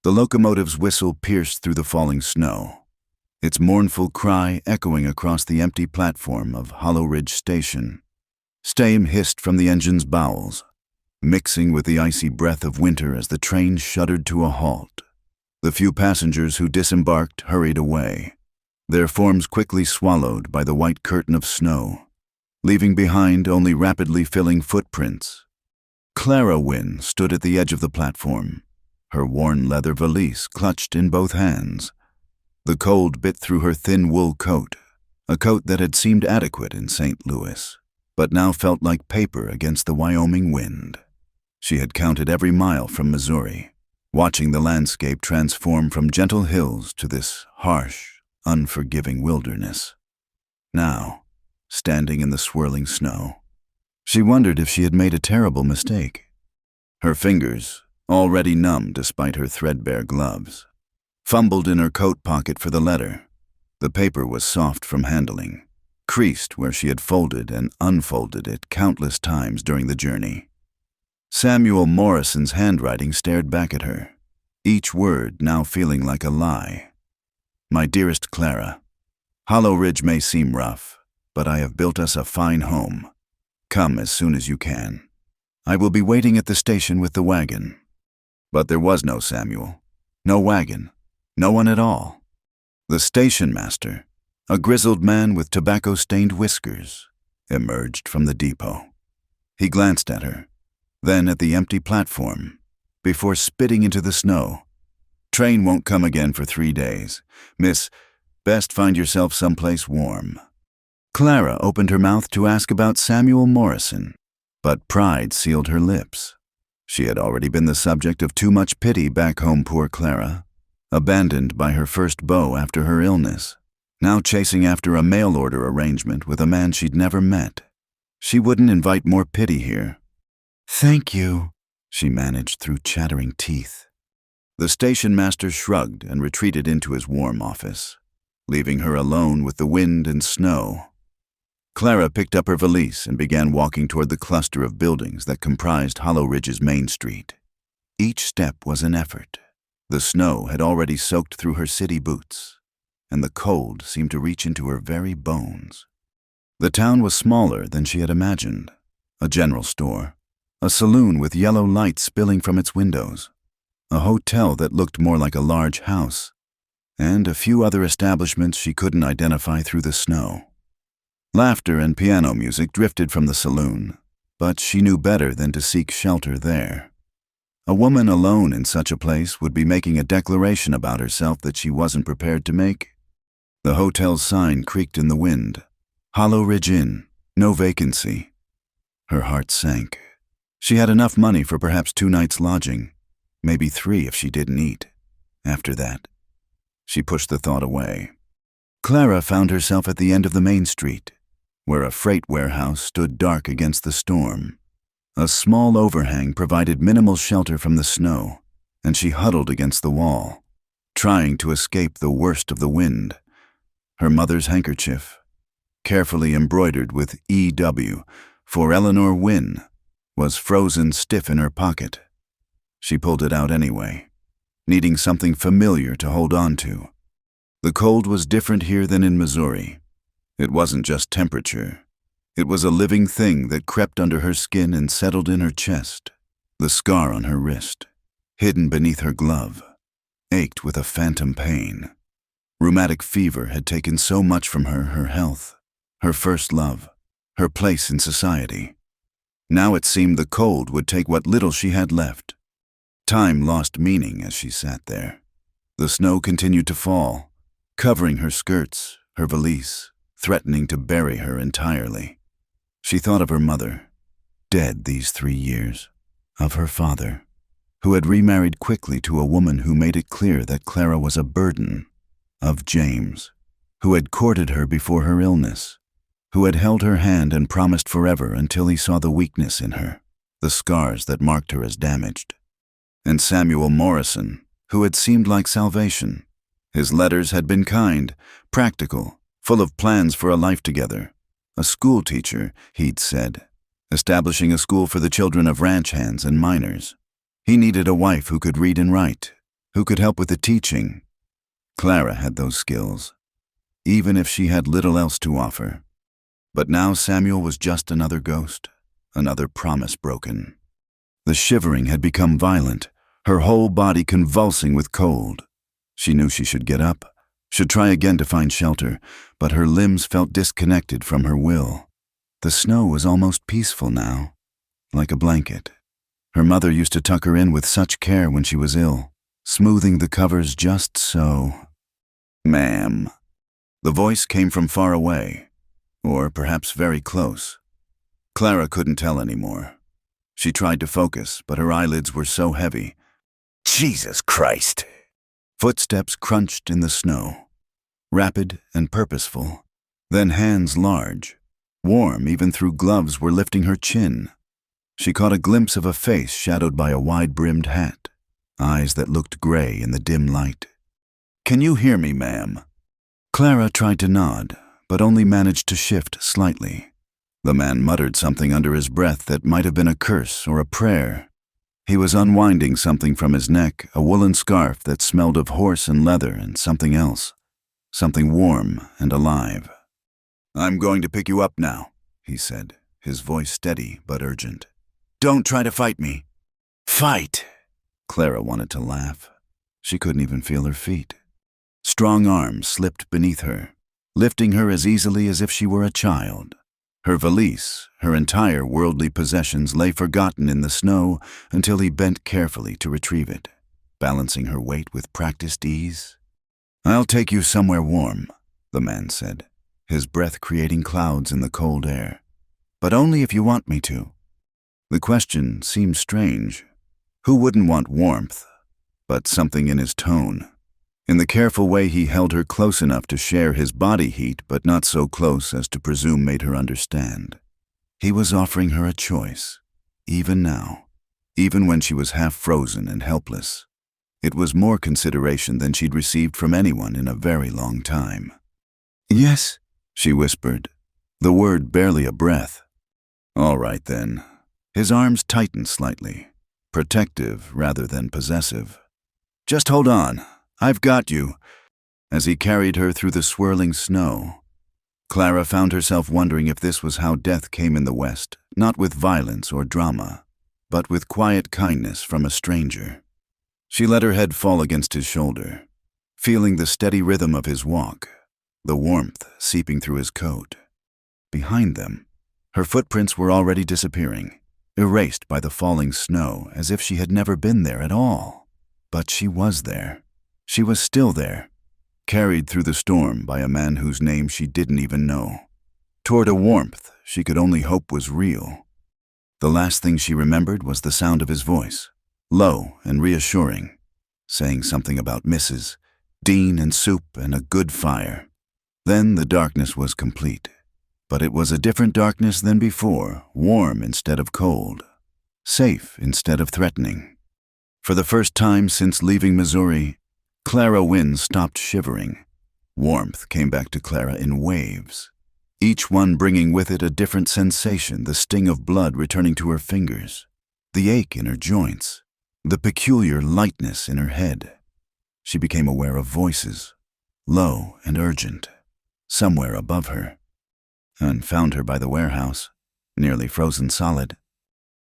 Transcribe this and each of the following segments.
The locomotive's whistle pierced through the falling snow, its mournful cry echoing across the empty platform of Hollow Ridge Station. Steam hissed from the engine's bowels, mixing with the icy breath of winter as the train shuddered to a halt. The few passengers who disembarked hurried away, their forms quickly swallowed by the white curtain of snow, leaving behind only rapidly filling footprints. Clara Wynne stood at the edge of the platform, her worn leather valise clutched in both hands. The cold bit through her thin wool coat, a coat that had seemed adequate in St. Louis, but now felt like paper against the Wyoming wind. She had counted every mile from Missouri, watching the landscape transform from gentle hills to this harsh, unforgiving wilderness. Now, standing in the swirling snow, she wondered if she had made a terrible mistake. Her fingers, already numb despite her threadbare gloves, fumbled in her coat pocket for the letter. The paper was soft from handling, creased where she had folded and unfolded it countless times during the journey. Samuel Morrison's handwriting stared back at her, each word now feeling like a lie. My dearest Clara, Hollow Ridge may seem rough, but I have built us a fine home. Come as soon as you can. I will be waiting at the station with the wagon. But there was no Samuel, no wagon, no one at all. The station master, a grizzled man with tobacco-stained whiskers, emerged from the depot. He glanced at her, then at the empty platform, before spitting into the snow. Train won't come again for 3 days. Miss, best find yourself someplace warm. Clara opened her mouth to ask about Samuel Morrison, but pride sealed her lips. She had already been the subject of too much pity back home, poor Clara, abandoned by her first beau after her illness, now chasing after a mail-order arrangement with a man she'd never met. She wouldn't invite more pity here. "Thank you," she managed through chattering teeth. The station master shrugged and retreated into his warm office, leaving her alone with the wind and snow. Clara picked up her valise and began walking toward the cluster of buildings that comprised Hollow Ridge's main street. Each step was an effort. The snow had already soaked through her city boots, and the cold seemed to reach into her very bones. The town was smaller than she had imagined. A general store, a saloon with yellow light spilling from its windows, a hotel that looked more like a large house, and a few other establishments she couldn't identify through the snow. Laughter and piano music drifted from the saloon, but she knew better than to seek shelter there. A woman alone in such a place would be making a declaration about herself that she wasn't prepared to make. The hotel's sign creaked in the wind. Hollow Ridge Inn, no vacancy. Her heart sank. She had enough money for perhaps 2 nights' lodging, maybe 3 if she didn't eat. After that, she pushed the thought away. Clara found herself at the end of the main street, where a freight warehouse stood dark against the storm. A small overhang provided minimal shelter from the snow, and she huddled against the wall, trying to escape the worst of the wind. Her mother's handkerchief, carefully embroidered with E.W. for Eleanor Wynne, was frozen stiff in her pocket. She pulled it out anyway, needing something familiar to hold on to. The cold was different here than in Missouri. It wasn't just temperature. It was a living thing that crept under her skin and settled in her chest. The scar on her wrist, hidden beneath her glove, ached with a phantom pain. Rheumatic fever had taken so much from her health, her first love, her place in society. Now it seemed the cold would take what little she had left. Time lost meaning as she sat there. The snow continued to fall, covering her skirts, her valise, threatening to bury her entirely. She thought of her mother, dead these 3 years, of her father, who had remarried quickly to a woman who made it clear that Clara was a burden, of James, who had courted her before her illness, who had held her hand and promised forever until he saw the weakness in her, the scars that marked her as damaged, and Samuel Morrison, who had seemed like salvation. His letters had been kind, practical, full of plans for a life together. A school teacher, he'd said, establishing a school for the children of ranch hands and miners. He needed a wife who could read and write, Who could help with the teaching? Clara had those skills, even if she had little else to offer. But now Samuel was just another ghost, another promise broken. The shivering had become violent, her whole body convulsing with cold. She knew she should get up, should try again to find shelter, but her limbs felt disconnected from her will. The snow was almost peaceful now, like a blanket. Her mother used to tuck her in with such care when she was ill, smoothing the covers just so. "Ma'am." The voice came from far away, or perhaps very close. Clara couldn't tell anymore. She tried to focus, but her eyelids were so heavy. "Jesus Christ!" Footsteps crunched in the snow, rapid and purposeful. Then hands large, warm even through gloves, were lifting her chin. She caught a glimpse of a face shadowed by a wide-brimmed hat, eyes that looked gray in the dim light. "Can you hear me, ma'am?" Clara tried to nod, but only managed to shift slightly. The man muttered something under his breath that might have been a curse or a prayer. He was unwinding something from his neck, a woolen scarf that smelled of horse and leather and something else, something warm and alive. "I'm going to pick you up now," he said, his voice steady but urgent. "Don't try to fight me." "Fight!" Clara wanted to laugh. She couldn't even feel her feet. Strong arms slipped beneath her, lifting her as easily as if she were a child. Her valise, her entire worldly possessions, lay forgotten in the snow until he bent carefully to retrieve it, balancing her weight with practiced ease. "I'll take you somewhere warm," the man said, his breath creating clouds in the cold air. "But only if you want me to." The question seemed strange. Who wouldn't want warmth? But something in his tone, in the careful way he held her close enough to share his body heat, but not so close as to presume, made her understand. He was offering her a choice, even now, even when she was half frozen and helpless. It was more consideration than she'd received from anyone in a very long time. "Yes," she whispered, the word barely a breath. "All right then." His arms tightened slightly, protective rather than possessive. "Just hold on. I've got you." As he carried her through the swirling snow, Clara found herself wondering if this was how death came in the West, not with violence or drama, but with quiet kindness from a stranger. She let her head fall against his shoulder, feeling the steady rhythm of his walk, the warmth seeping through his coat. Behind them, her footprints were already disappearing, erased by the falling snow, as if she had never been there at all. But she was there. She was still there, carried through the storm by a man whose name she didn't even know, toward a warmth she could only hope was real. The last thing she remembered was the sound of his voice, low and reassuring, saying something about Mrs. Dean and soup and a good fire. Then the darkness was complete, but it was a different darkness than before, warm instead of cold, safe instead of threatening. For the first time since leaving Missouri, Clara Wynne stopped shivering. Warmth came back to Clara in waves, each one bringing with it a different sensation, the sting of blood returning to her fingers, the ache in her joints, the peculiar lightness in her head. She became aware of voices, low and urgent, somewhere above her, and found her by the warehouse, nearly frozen solid.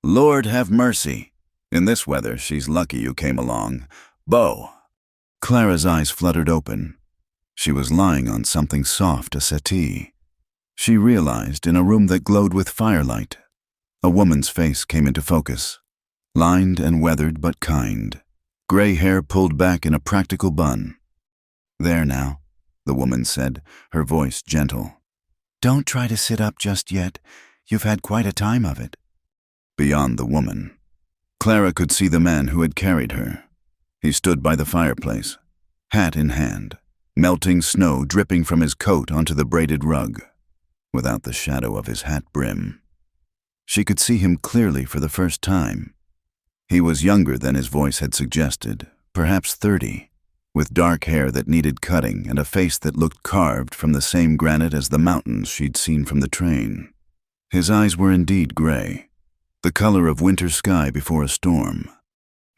"Lord have mercy. In this weather, she's lucky you came along. Beau." Clara's eyes fluttered open. She was lying on something soft, a settee. She realized, in a room that glowed with firelight. A woman's face came into focus, lined and weathered but kind, gray hair pulled back in a practical bun. "There now," the woman said, her voice gentle. "Don't try to sit up just yet. You've had quite a time of it." Beyond the woman, Clara could see the man who had carried her. He stood by the fireplace, hat in hand, melting snow dripping from his coat onto the braided rug, without the shadow of his hat brim. She could see him clearly for the first time. He was younger than his voice had suggested, perhaps 30, with dark hair that needed cutting and a face that looked carved from the same granite as the mountains she'd seen from the train. His eyes were indeed gray, the color of winter sky before a storm.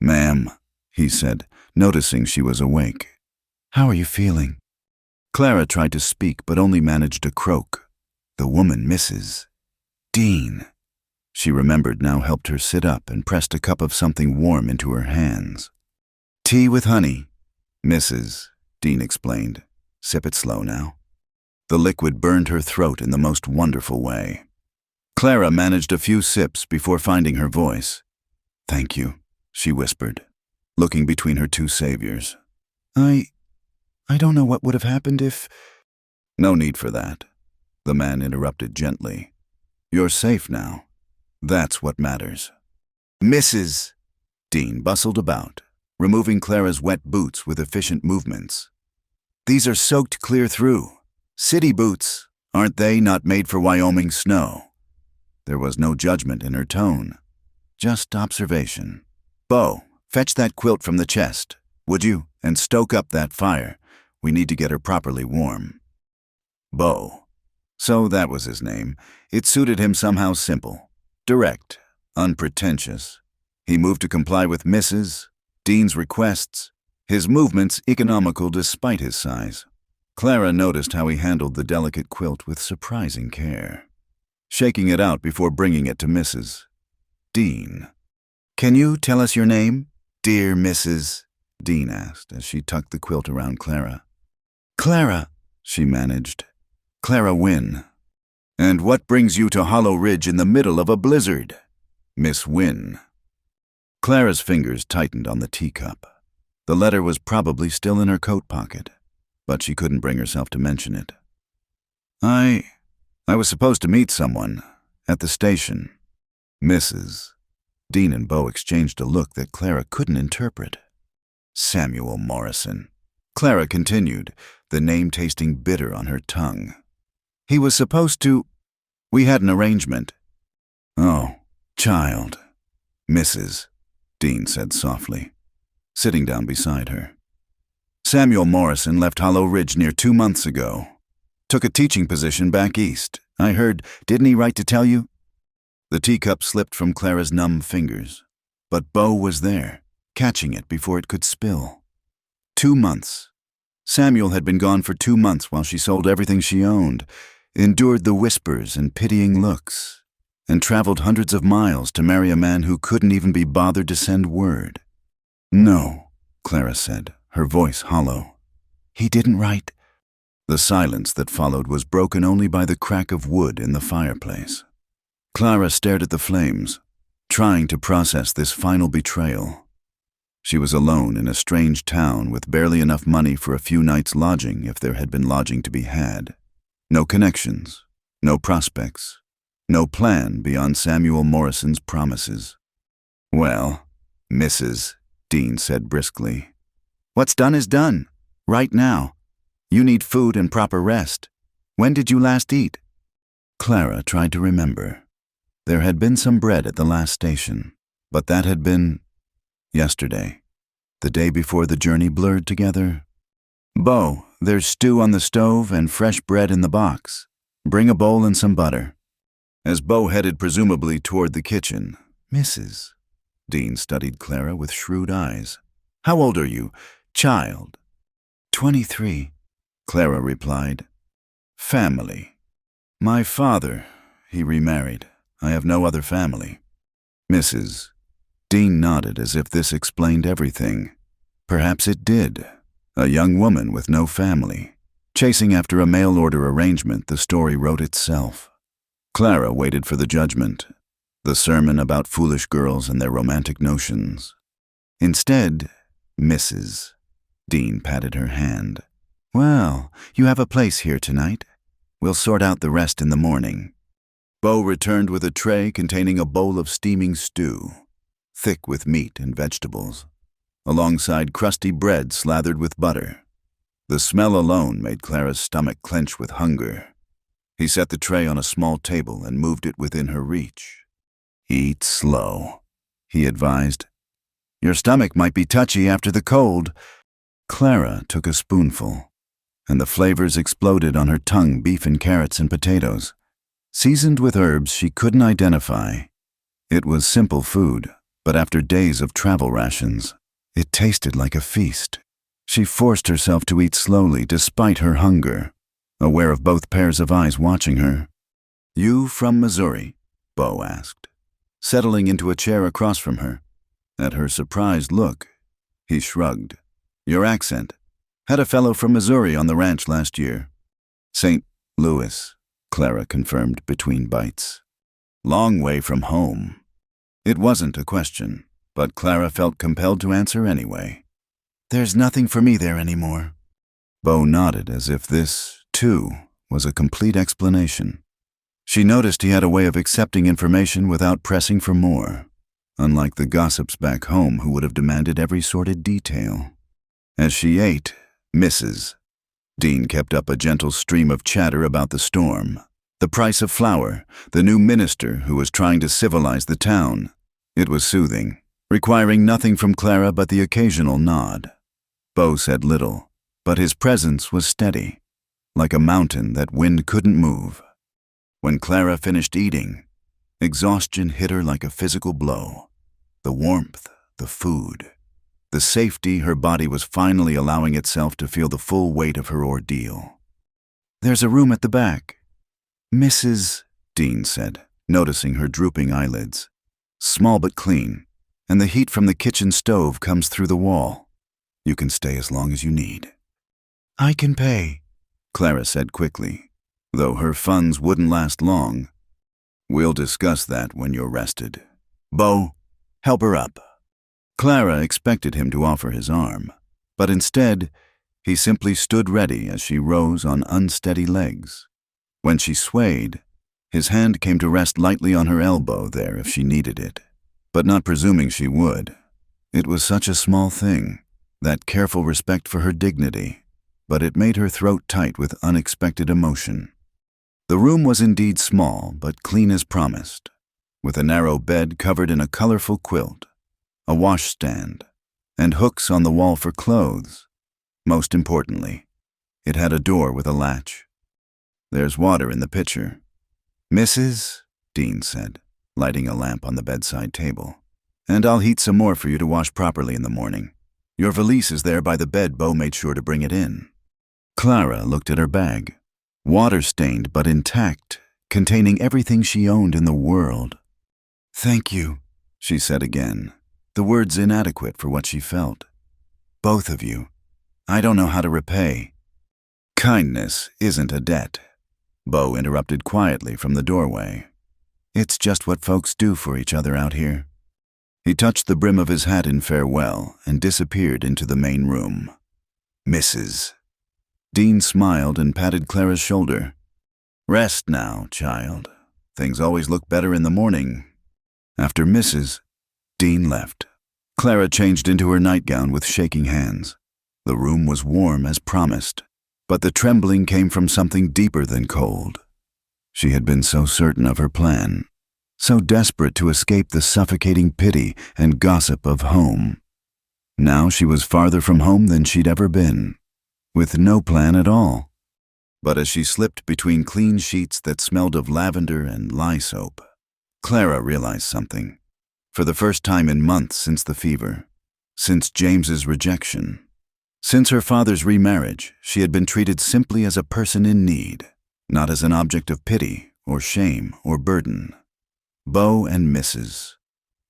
"Ma'am," he said, noticing she was awake. "How are you feeling?" Clara tried to speak but only managed to croak. The woman, Mrs. Dean, she remembered, now helped her sit up and pressed a cup of something warm into her hands. "Tea with honey, Mrs. Dean explained. "Sip it slow now." The liquid burned her throat in the most wonderful way. Clara managed a few sips before finding her voice. "Thank you," she whispered, looking between her two saviors. I don't know what would have happened if—" "No need for that," the man interrupted gently. "You're safe now. That's what matters." "Mrs. Dean bustled about, removing Clara's wet boots with efficient movements. "These are soaked clear through. City boots, aren't they? Not made for Wyoming snow." There was no judgment in her tone, just observation. "Bo, fetch that quilt from the chest, would you, and stoke up that fire. We need to get her properly warm." Bo. So that was his name. It suited him somehow. Simple, direct, unpretentious. He moved to comply with Mrs. Dean's requests, his movements economical despite his size. Clara noticed how he handled the delicate quilt with surprising care, shaking it out before bringing it to Mrs. Dean. "Can you tell us your name, dear Mrs. Dean asked as she tucked the quilt around Clara. "Clara," she managed. "Clara Wynne." "And what brings you to Hollow Ridge in the middle of a blizzard, Miss Wynne?" Clara's fingers tightened on the teacup. The letter was probably still in her coat pocket, but she couldn't bring herself to mention it. I was supposed to meet someone at the station." Mrs. Dean and Bo exchanged a look that Clara couldn't interpret. "Samuel Morrison," Clara continued, the name tasting bitter on her tongue. "He was supposed to— We had an arrangement." "Oh, child," Mrs. Dean said softly, sitting down beside her. "Samuel Morrison left Hollow Ridge near 2 months ago. Took a teaching position back east. I heard, didn't he write to tell you?" The teacup slipped from Clara's numb fingers, but Bo was there, catching it before it could spill. 2 months. Samuel had been gone for 2 months while she sold everything she owned, endured the whispers and pitying looks, and traveled hundreds of miles to marry a man who couldn't even be bothered to send word. "No," Clara said, her voice hollow. "He didn't write—" The silence that followed was broken only by the crack of wood in the fireplace. Clara stared at the flames, trying to process this final betrayal. She was alone in a strange town with barely enough money for a few nights' lodging if there had been lodging to be had. No connections, no prospects, no plan beyond Samuel Morrison's promises. "Well," Mrs. Dean said briskly, "what's done is done. Right now. You need food and proper rest. When did you last eat?" Clara tried to remember. There had been some bread at the last station, but that had been yesterday, the day before the journey blurred together. "Bo, there's stew on the stove and fresh bread in the box. Bring a bowl and some butter." As Bo headed presumably toward the kitchen, Mrs. Dean studied Clara with shrewd eyes. "How old are you, child?" 23, Clara replied. "Family?" "My father, he remarried. I have no other family." Mrs. Dean nodded as if this explained everything. Perhaps it did. A young woman with no family, chasing after a mail-order arrangement. The story wrote itself. Clara waited for the judgment, the sermon about foolish girls and their romantic notions. Instead, Mrs. Dean patted her hand. "Well, you have a place here tonight. We'll sort out the rest in the morning." Bo returned with a tray containing a bowl of steaming stew, thick with meat and vegetables, alongside crusty bread slathered with butter. The smell alone made Clara's stomach clench with hunger. He set the tray on a small table and moved it within her reach. "Eat slow," he advised. "Your stomach might be touchy after the cold." Clara took a spoonful, and the flavors exploded on her tongue: beef and carrots and potatoes, seasoned with herbs she couldn't identify. It was simple food, but after days of travel rations, It tasted like a feast. She forced herself to eat slowly despite her hunger, aware of both pairs of eyes watching her. "You from Missouri?" Bo asked, settling into a chair across from her. At her surprised look, he shrugged. "Your accent. Had a fellow from Missouri on the ranch last year." "St. Louis," Clara confirmed between bites. "Long way from home." It wasn't a question, but Clara felt compelled to answer anyway. "There's nothing for me there anymore." Bo nodded as if this, too, was a complete explanation. She noticed he had a way of accepting information without pressing for more, unlike the gossips back home who would have demanded every sordid detail. As she ate, Mrs. Dean kept up a gentle stream of chatter about the storm, the price of flour, the new minister who was trying to civilize the town. It was soothing, requiring nothing from Clara but the occasional nod. Bo said little, but his presence was steady, like a mountain that wind couldn't move. When Clara finished eating, exhaustion hit her like a physical blow. The warmth, the food, the safety her body was finally allowing itself to feel the full weight of her ordeal. "There's a room at the back," Mrs. Dean said, noticing her drooping eyelids. "Small but clean, and the heat from the kitchen stove comes through the wall. You can stay as long as you need." "I can pay," Clara said quickly, though her funds wouldn't last long. "We'll discuss that when you're rested. Bo, help her up." Clara expected him to offer his arm, but instead, he simply stood ready as she rose on unsteady legs. When she swayed, his hand came to rest lightly on her elbow there if she needed it, but not presuming she would. It was such a small thing, that careful respect for her dignity, but it made her throat tight with unexpected emotion. The room was indeed small, but clean as promised, with a narrow bed covered in a colorful quilt, a washstand, and hooks on the wall for clothes. Most importantly, it had a door with a latch. "There's water in the pitcher," Mrs. Dean said, lighting a lamp on the bedside table. "And I'll heat some more for you to wash properly in the morning. Your valise is there by the bed. Bo made sure to bring it in." Clara looked at her bag, water-stained but intact, containing everything she owned in the world. "Thank you," she said again, the words inadequate for what she felt. "Both of you. I don't know how to repay." "Kindness isn't a debt," Bo interrupted quietly from the doorway. "It's just what folks do for each other out here." He touched the brim of his hat in farewell and disappeared into the main room. "Mrs. Dean smiled and patted Clara's shoulder. "Rest now, child. Things always look better in the morning." After Mrs. Dean left, Clara changed into her nightgown with shaking hands. The room was warm as promised, but the trembling came from something deeper than cold. She had been so certain of her plan, so desperate to escape the suffocating pity and gossip of home. Now she was farther from home than she'd ever been, with no plan at all. But as she slipped between clean sheets that smelled of lavender and lye soap, Clara realized something. For the first time in months since the fever, since James's rejection, since her father's remarriage, she had been treated simply as a person in need, not as an object of pity or shame or burden. Bo and Mrs.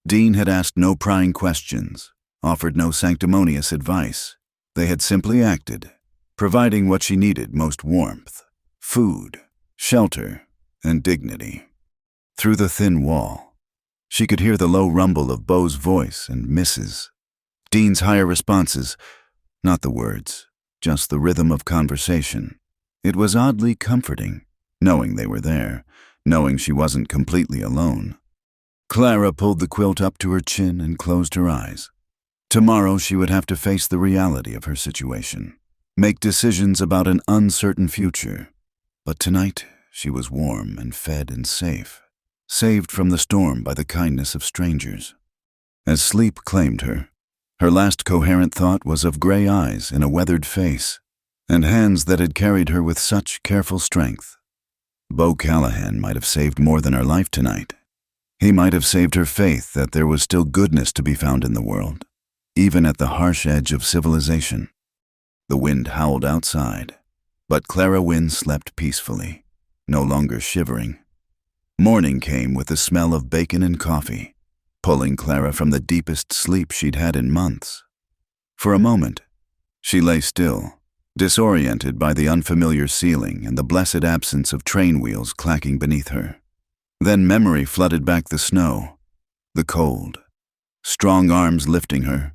Dean had asked no prying questions, offered no sanctimonious advice. They had simply acted, providing what she needed most: warmth, food, shelter, and dignity. Through the thin wall, she could hear the low rumble of Bo's voice and Mrs. Dean's higher responses, not the words, just the rhythm of conversation. It was oddly comforting, knowing they were there, knowing she wasn't completely alone. Clara pulled the quilt up to her chin and closed her eyes. Tomorrow she would have to face the reality of her situation, make decisions about an uncertain future. But tonight she was warm and fed and safe, saved from the storm by the kindness of strangers. As sleep claimed her, her last coherent thought was of gray eyes in a weathered face, and hands that had carried her with such careful strength. Bo Callahan might have saved more than her life tonight. He might have saved her faith that there was still goodness to be found in the world. even at the harsh edge of civilization. The wind howled outside, but Clara Wynne slept peacefully, no longer shivering. Morning came with the smell of bacon and coffee, pulling Clara from the deepest sleep she'd had in months. For a moment, she lay still, disoriented by the unfamiliar ceiling and the blessed absence of train wheels clacking beneath her. Then memory flooded back the snow, the cold, strong arms lifting her,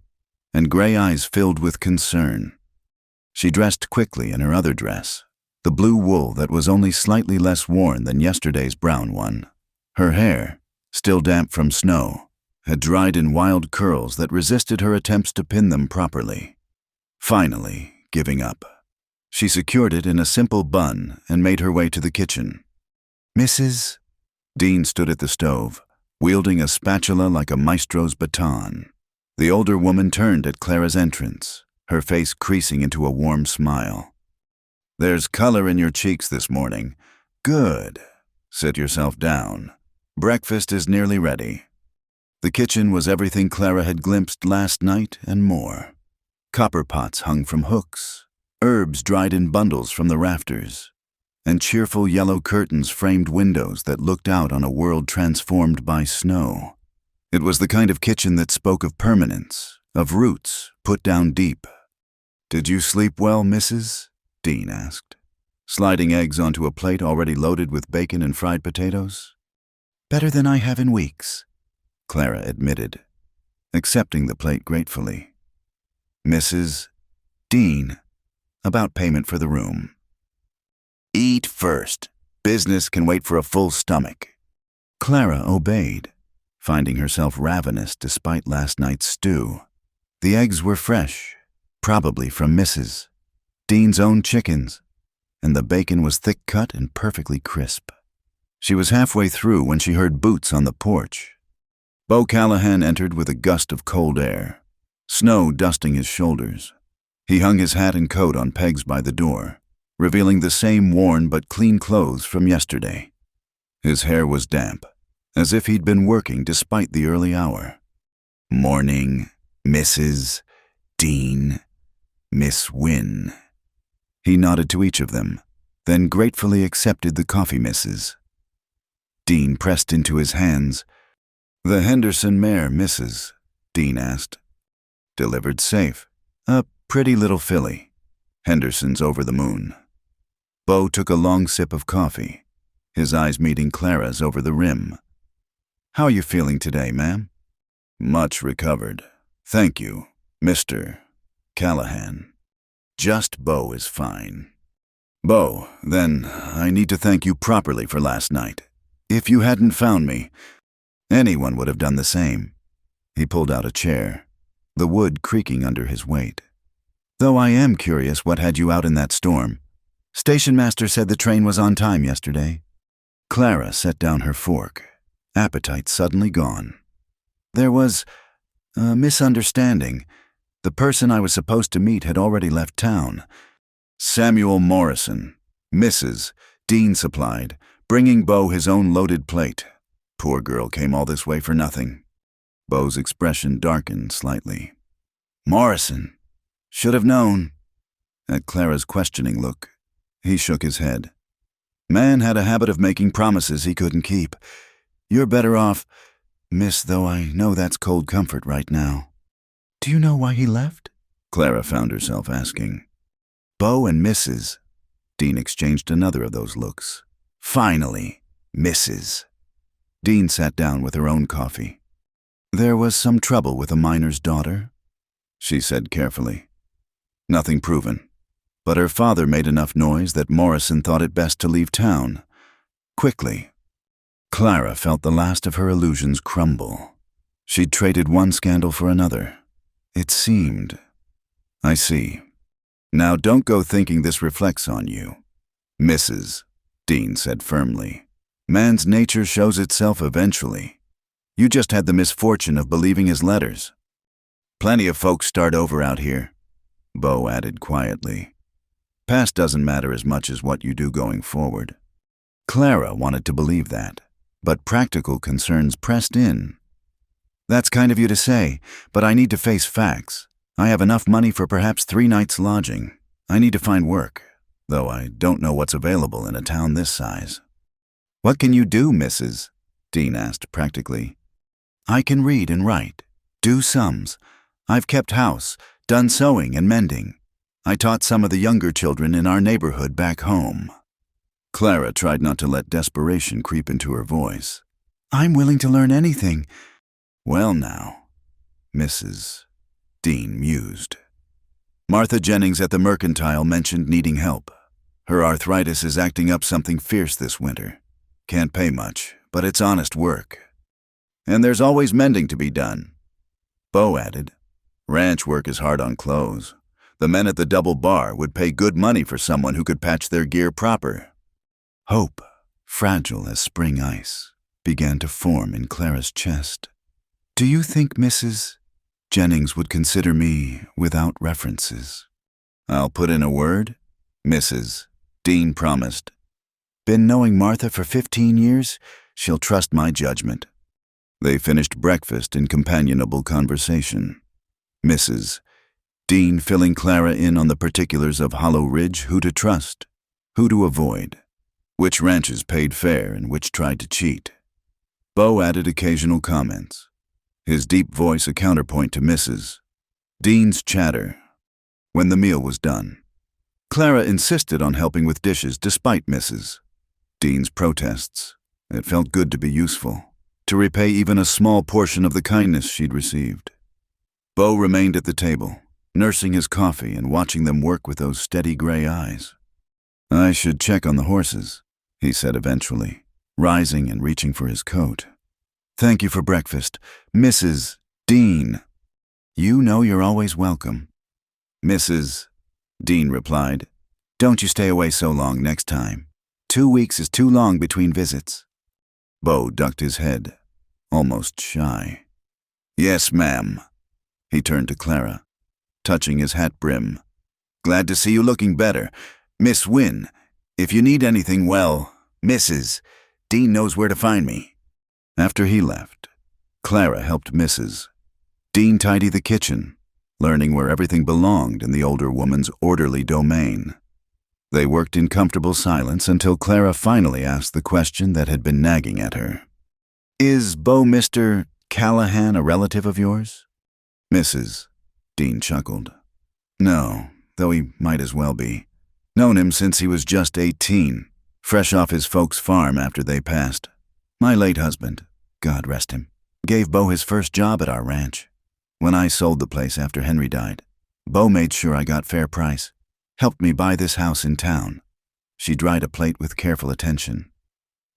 and gray eyes filled with concern. She dressed quickly in her other dress, the blue wool that was only slightly less worn than yesterday's brown one. Her hair, still damp from snow, had dried in wild curls that resisted her attempts to pin them properly. Finally, giving up, she secured it in a simple bun and made her way to the kitchen. "Mrs.?" Dean stood at the stove, wielding a spatula like a maestro's baton. The older woman turned at Clara's entrance, her face creasing into a warm smile. "There's color in your cheeks this morning. Good. Sit yourself down. Breakfast is nearly ready." The kitchen was everything Clara had glimpsed last night and more. Copper pots hung from hooks, herbs dried in bundles from the rafters, and cheerful yellow curtains framed windows that looked out on a world transformed by snow. It was the kind of kitchen that spoke of permanence, of roots put down deep. "Did you sleep well, Mrs.?" Dean asked, sliding eggs onto a plate already loaded with bacon and fried potatoes. "Better than I have in weeks," Clara admitted, accepting the plate gratefully. "Mrs. Dean, about payment for the room." "Eat first. Business can wait for a full stomach." Clara obeyed, finding herself ravenous despite last night's stew. The eggs were fresh, probably from Mrs. Dean's own chickens, and the bacon was thick-cut and perfectly crisp. She was halfway through when she heard boots on the porch. Beau Callahan entered with a gust of cold air, snow dusting his shoulders. He hung his hat and coat on pegs by the door, revealing the same worn but clean clothes from yesterday. His hair was damp, as if he'd been working despite the early hour. "Morning, Mrs. Dean, Miss Wynne." He nodded to each of them, then gratefully accepted the coffee misses. Dean pressed into his hands. "The Henderson mare, Mrs.?" Dean asked. "Delivered safe. A pretty little filly. Henderson's over the moon." Beau took a long sip of coffee, his eyes meeting Clara's over the rim. "How are you feeling today, ma'am?" "Much recovered. Thank you, Mr. Callahan." "Just Beau is fine." "Beau, then I need to thank you properly for last night. If you hadn't found me, anyone would have done the same." He pulled out a chair, the wood creaking under his weight. "Though I am curious what had you out in that storm. Station master said the train was on time yesterday." Clara set down her fork, appetite suddenly gone. "There was a misunderstanding. The person I was supposed to meet had already left town." "Samuel Morrison," Mrs. Dean supplied, bringing Beau his own loaded plate. "Poor girl came all this way for nothing." Beau's expression darkened slightly. "Morrison. Should have known." At Clara's questioning look, he shook his head. "Man had a habit of making promises he couldn't keep. You're better off, miss, though I know that's cold comfort right now." "Do you know why he left?" Clara found herself asking. Beau and Mrs. Dean exchanged another of those looks. "Finally, Mrs." Dean sat down with her own coffee. "There was some trouble with a miner's daughter," she said carefully. "Nothing proven, but her father made enough noise that Morrison thought it best to leave town. Quickly." Clara felt the last of her illusions crumble. She'd traded one scandal for another. It seemed. "I see. Now don't go thinking this reflects on you, Mrs." Dean said firmly. "Man's nature shows itself eventually. You just had the misfortune of believing his letters." "Plenty of folks start over out here," Beau added quietly. "Past doesn't matter as much as what you do going forward." Clara wanted to believe that, but practical concerns pressed in. That's kind of you to say, but I need to face facts. I have enough money for perhaps 3 nights lodging. I need to find work, though I don't know what's available in a town this size. What can you do, Mrs.? Dean asked practically. I can read and write, do sums. I've kept house, done sewing and mending. I taught some of the younger children in our neighborhood back home. Clara tried not to let desperation creep into her voice. I'm willing to learn anything. Well now, Mrs. Dean mused. Martha Jennings at the Mercantile mentioned needing help. Her arthritis is acting up something fierce this winter. Can't pay much, but it's honest work. And there's always mending to be done. Bo added, ranch work is hard on clothes. The men at the double bar would pay good money for someone who could patch their gear proper. Hope, fragile as spring ice, began to form in Clara's chest. Do you think Mrs. Jennings would consider me without references? I'll put in a word, Mrs. Dean promised. Been knowing Martha for 15 years, she'll trust my judgment. They finished breakfast in companionable conversation. Mrs. Dean filling Clara in on the particulars of Hollow Ridge, who to trust, who to avoid, which ranches paid fair and which tried to cheat. Bo added occasional comments, his deep voice a counterpoint to Mrs. Dean's chatter. When the meal was done, Clara insisted on helping with dishes despite Mrs. Dean's protests. It felt good to be useful, to repay even a small portion of the kindness she'd received. Bo remained at the table, nursing his coffee and watching them work with those steady gray eyes. I should check on the horses, he said eventually, rising and reaching for his coat. Thank you for breakfast, Mrs. Dean. You know you're always welcome. Mrs. Dean replied, don't you stay away so long next time. 2 weeks is too long between visits. Bo ducked his head, almost shy. Yes, ma'am. He turned to Clara, touching his hat brim. Glad to see you looking better. Miss Wynne, if you need anything, well, Mrs. Dean knows where to find me. After he left, Clara helped Mrs. Dean tidy the kitchen, learning where everything belonged in the older woman's orderly domain. They worked in comfortable silence until Clara finally asked the question that had been nagging at her. Is Bo Mr. Callahan a relative of yours? Mrs. Dean chuckled. No, though he might as well be. Known him since he was just 18, fresh off his folks' farm after they passed. My late husband, God rest him, gave Bo his first job at our ranch. When I sold the place after Henry died, Bo made sure I got fair price. Helped me buy this house in town. She dried a plate with careful attention.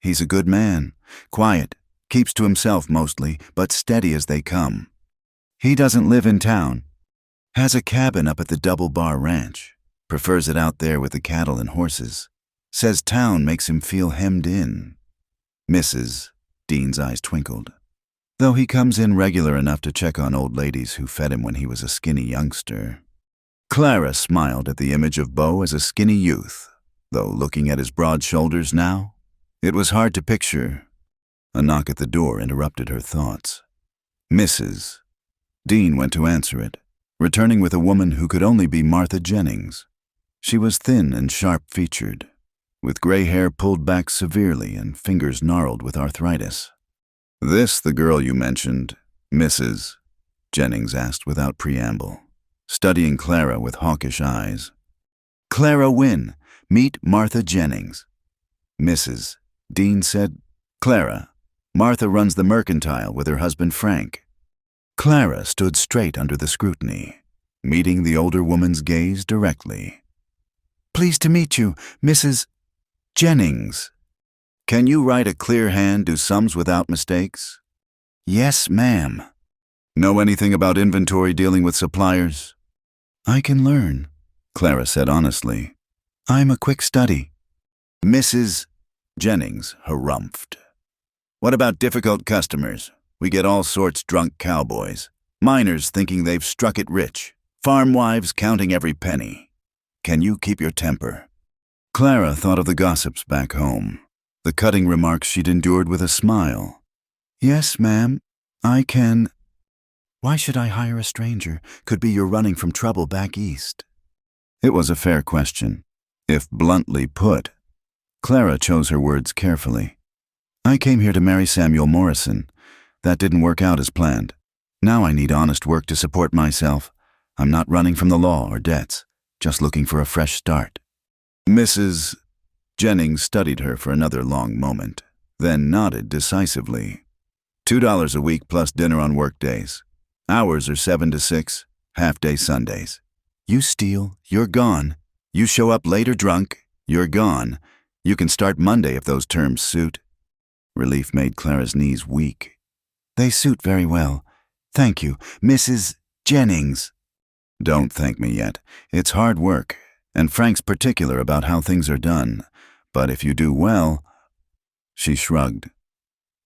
He's a good man, quiet, keeps to himself mostly, but steady as they come. He doesn't live in town. Has a cabin up at the Double Bar Ranch. Prefers it out there with the cattle and horses. Says town makes him feel hemmed in. Mrs. Dean's eyes twinkled. Though he comes in regular enough to check on old ladies who fed him when he was a skinny youngster. Clara smiled at the image of Bo as a skinny youth, though looking at his broad shoulders now, it was hard to picture. A knock at the door interrupted her thoughts. Mrs. Dean went to answer it, returning with a woman who could only be Martha Jennings. She was thin and sharp-featured, with gray hair pulled back severely and fingers gnarled with arthritis. This the girl you mentioned, Mrs. Jennings asked without preamble, studying Clara with hawkish eyes. Clara Wynne, meet Martha Jennings. Mrs. Dean said, Clara, Martha runs the Mercantile with her husband Frank. Clara stood straight under the scrutiny, meeting the older woman's gaze directly. Pleased to meet you, Mrs. Jennings. Can you write a clear hand, do sums without mistakes? Yes, ma'am. Know anything about inventory dealing with suppliers? I can learn, Clara said honestly. I'm a quick study. Mrs. Jennings harumphed. What about difficult customers? We get all sorts drunk cowboys, miners thinking they've struck it rich, farm wives counting every penny. Can you keep your temper? Clara thought of the gossips back home, the cutting remarks she'd endured with a smile. Yes, ma'am, I can. Why should I hire a stranger? Could be you're running from trouble back east. It was a fair question, if bluntly put. Clara chose her words carefully. I came here to marry Samuel Morrison. That didn't work out as planned. Now I need honest work to support myself. I'm not running from the law or debts, just looking for a fresh start. Mrs. Jennings studied her for another long moment, then nodded decisively. $2 a week plus dinner on work days. Hours are 7 to 6, half-day Sundays. You steal, you're gone. You show up later drunk, you're gone. You can start Monday if those terms suit. Relief made Clara's knees weak. They suit very well. Thank you, Mrs. Jennings. Don't thank me yet. It's hard work, and Frank's particular about how things are done. But if you do well... She shrugged.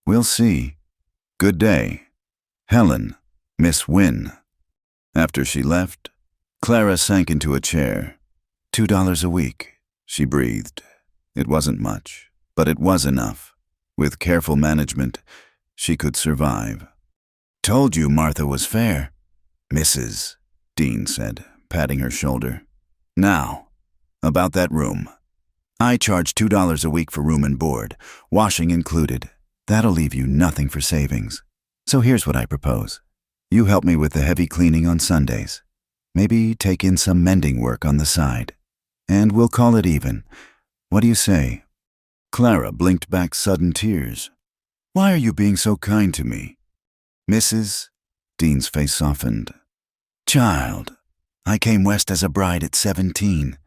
We'll see. Good day. Helen, Miss Wynne. After she left, Clara sank into a chair. $2 a week, she breathed. It wasn't much, but it was enough. With careful management, she could survive. Told you Martha was fair, Mrs. Dean said, patting her shoulder. Now, about that room. I charge $2 a week for room and board, washing included. That'll leave you nothing for savings. So here's what I propose. You help me with the heavy cleaning on Sundays. Maybe take in some mending work on the side. And we'll call it even. What do you say? Clara blinked back sudden tears. Why are you being so kind to me? Mrs. Dean's face softened. Child, I came west as a bride at 17.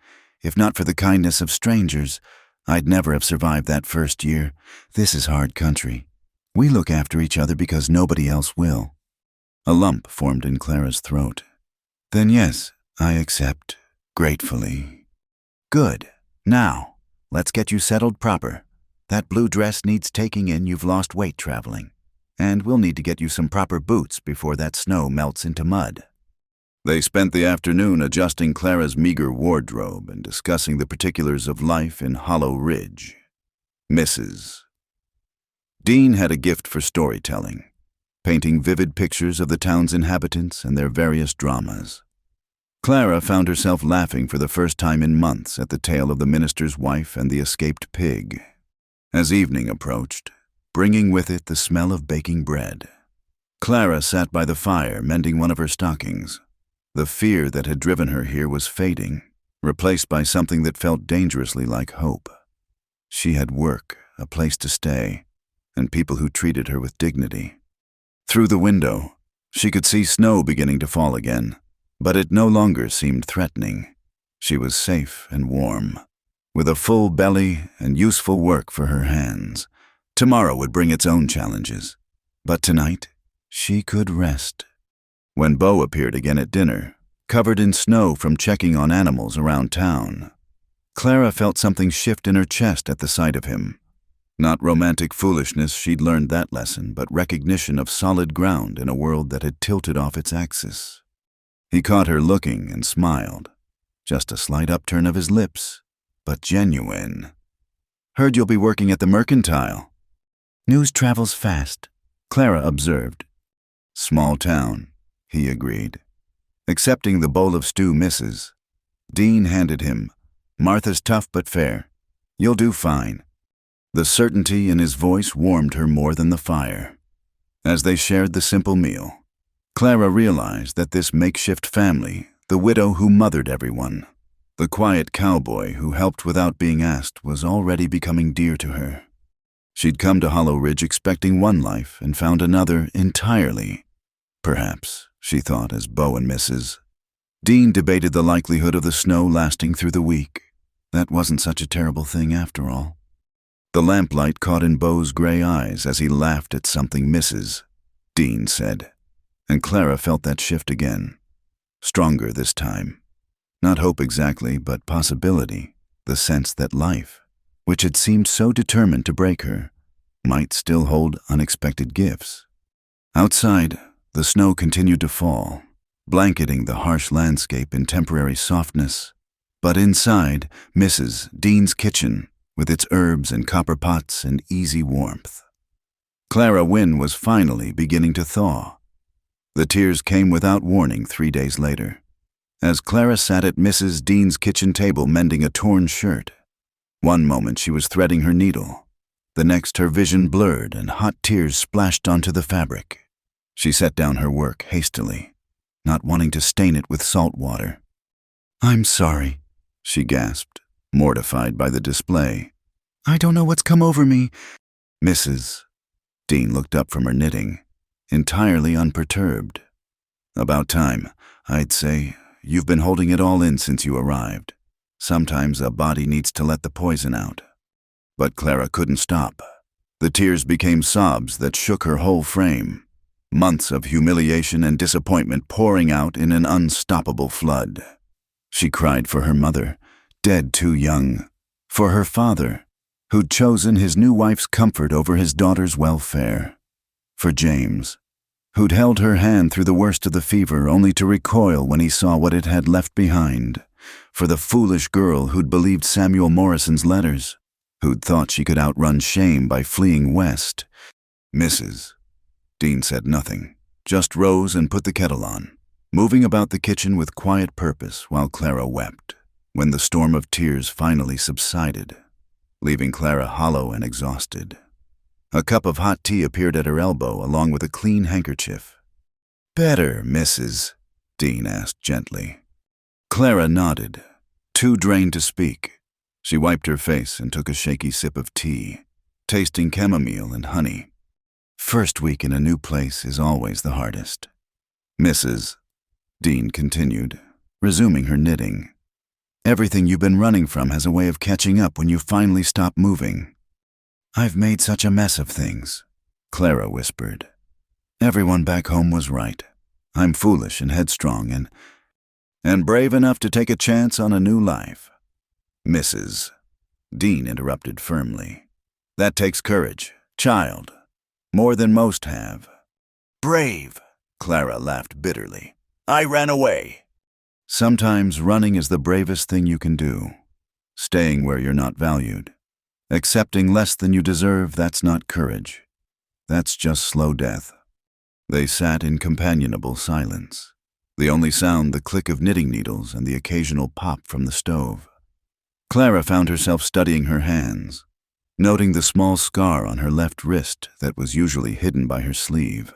If not for the kindness of strangers, I'd never have survived that first year. This is hard country. We look after each other because nobody else will. A lump formed in Clara's throat. Then yes, I accept, gratefully. Good. Now, let's get you settled proper. That blue dress needs taking in. You've lost weight traveling. And we'll need to get you some proper boots before that snow melts into mud. They spent the afternoon adjusting Clara's meager wardrobe and discussing the particulars of life in Hollow Ridge. Mrs. Dean had a gift for storytelling, painting vivid pictures of the town's inhabitants and their various dramas. Clara found herself laughing for the first time in months at the tale of the minister's wife and the escaped pig. As evening approached, bringing with it the smell of baking bread, Clara sat by the fire mending one of her stockings. The fear that had driven her here was fading, replaced by something that felt dangerously like hope. She had work, a place to stay, and people who treated her with dignity. Through the window, she could see snow beginning to fall again, but it no longer seemed threatening. She was safe and warm, with a full belly and useful work for her hands. Tomorrow would bring its own challenges, but tonight she could rest. When Beau appeared again at dinner, covered in snow from checking on animals around town, Clara felt something shift in her chest at the sight of him. Not romantic foolishness, she'd learned that lesson, but recognition of solid ground in a world that had tilted off its axis. He caught her looking and smiled. Just a slight upturn of his lips, but genuine. Heard you'll be working at the Mercantile. News travels fast, Clara observed. Small town, he agreed. Accepting the bowl of stew Mrs. Dean handed him. Martha's tough but fair. You'll do fine. The certainty in his voice warmed her more than the fire. As they shared the simple meal, Clara realized that this makeshift family, the widow who mothered everyone, the quiet cowboy who helped without being asked, was already becoming dear to her. She'd come to Hollow Ridge expecting one life and found another entirely. Perhaps, she thought as Beau and Mrs. Dean debated the likelihood of the snow lasting through the week. That wasn't such a terrible thing after all. The lamplight caught in Beau's gray eyes as he laughed at something Mrs. Dean said, and Clara felt that shift again. Stronger this time. Not hope exactly, but possibility, the sense that life, which had seemed so determined to break her, might still hold unexpected gifts. Outside, the snow continued to fall, blanketing the harsh landscape in temporary softness. But inside, Mrs. Dean's kitchen, with its herbs and copper pots and easy warmth. Clara Wynne was finally beginning to thaw. The tears came without warning 3 days later, as Clara sat at Mrs. Dean's kitchen table mending a torn shirt. One moment she was threading her needle. The next her vision blurred and hot tears splashed onto the fabric. She set down her work hastily, not wanting to stain it with salt water. "I'm sorry," she gasped, mortified by the display. "I don't know what's come over me." "Mrs." Dean looked up from her knitting, entirely unperturbed. "About time, I'd say. You've been holding it all in since you arrived. Sometimes a body needs to let the poison out." But Clara couldn't stop. The tears became sobs that shook her whole frame. Months of humiliation and disappointment pouring out in an unstoppable flood. She cried for her mother, dead too young. For her father, who'd chosen his new wife's comfort over his daughter's welfare. For James, who'd held her hand through the worst of the fever only to recoil when he saw what it had left behind. For the foolish girl who'd believed Samuel Morrison's letters, who'd thought she could outrun shame by fleeing west. "Mrs." Dean said nothing, just rose and put the kettle on, moving about the kitchen with quiet purpose while Clara wept. When the storm of tears finally subsided, leaving Clara hollow and exhausted, a cup of hot tea appeared at her elbow along with a clean handkerchief. "Better, Mrs.?" Dean asked gently. Clara nodded, too drained to speak. She wiped her face and took a shaky sip of tea, tasting chamomile and honey. "First week in a new place is always the hardest." "Mrs." Dean continued, resuming her knitting. "Everything you've been running from has a way of catching up when you finally stop moving." "I've made such a mess of things," Clara whispered. "Everyone back home was right. I'm foolish and headstrong and brave enough to take a chance on a new life." "Mrs." Dean interrupted firmly. "That takes courage, child. More than most have." "Brave," Clara laughed bitterly. "I ran away." Sometimes running is the bravest thing you can do. Staying where you're not valued. Accepting less than you deserve, that's not courage. That's just slow death. They sat in companionable silence, the only sound the click of knitting needles and the occasional pop from the stove. Clara found herself studying her hands, noting the small scar on her left wrist that was usually hidden by her sleeve.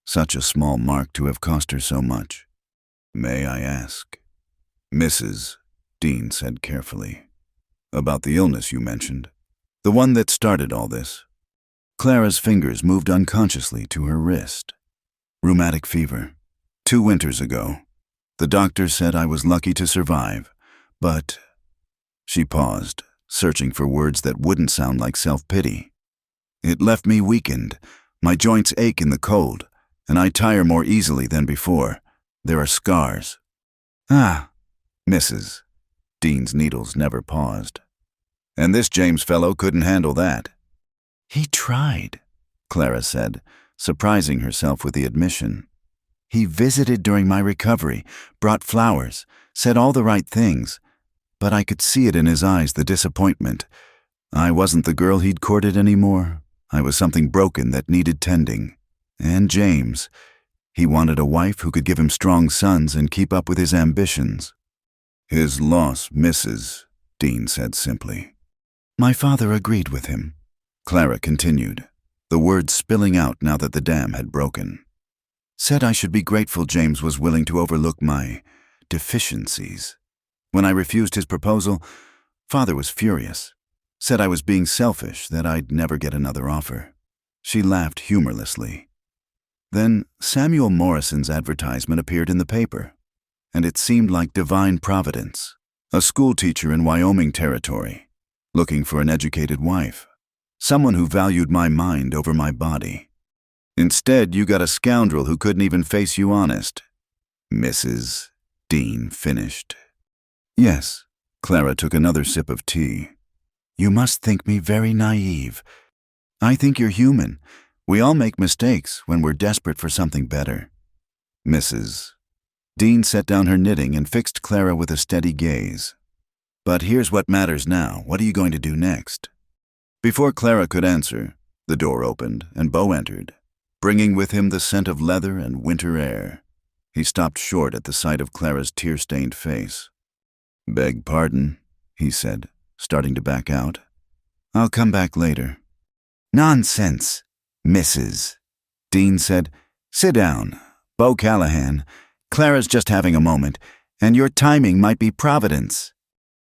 Such a small mark to have cost her so much. "May I ask?" "Mrs." Dean said carefully. "About the illness you mentioned, the one that started all this." Clara's fingers moved unconsciously to her wrist. "Rheumatic fever. 2 winters ago. The doctor said I was lucky to survive, but..." She paused, searching for words that wouldn't sound like self-pity. "It left me weakened. My joints ache in the cold, and I tire more easily than before. There are scars." "Ah, Mrs." Dean's needles never paused. "And this James fellow couldn't handle that." "He tried," Clara said, surprising herself with the admission. "He visited during my recovery, brought flowers, said all the right things, but I could see it in his eyes, the disappointment. I wasn't the girl he'd courted anymore. I was something broken that needed tending. And James, he wanted a wife who could give him strong sons and keep up with his ambitions." "His loss, Mrs." Dean said simply. "My father agreed with him," Clara continued, the words spilling out now that the dam had broken. "Said I should be grateful James was willing to overlook my deficiencies. When I refused his proposal, Father was furious. Said I was being selfish, that I'd never get another offer." She laughed humorlessly. Then Samuel Morrison's advertisement appeared in the paper, and it seemed like divine providence. A schoolteacher in Wyoming territory, looking for an educated wife. Someone who valued my mind over my body. Instead, you got a scoundrel who couldn't even face you honest." "Mrs." Dean finished. "Yes." Clara took another sip of tea. "You must think me very naive. I think you're human. We all make mistakes when we're desperate for something better." "Mrs." Dean set down her knitting and fixed Clara with a steady gaze. "But here's what matters now. What are you going to do next?" Before Clara could answer, the door opened and Beau entered. bringing with him the scent of leather and winter air. He stopped short at the sight of Clara's tear-stained face. "Beg pardon," he said, starting to back out. "I'll come back later." "Nonsense, Mrs." Dean said. "Sit down. Bo Callahan. Clara's just having a moment, and your timing might be Providence."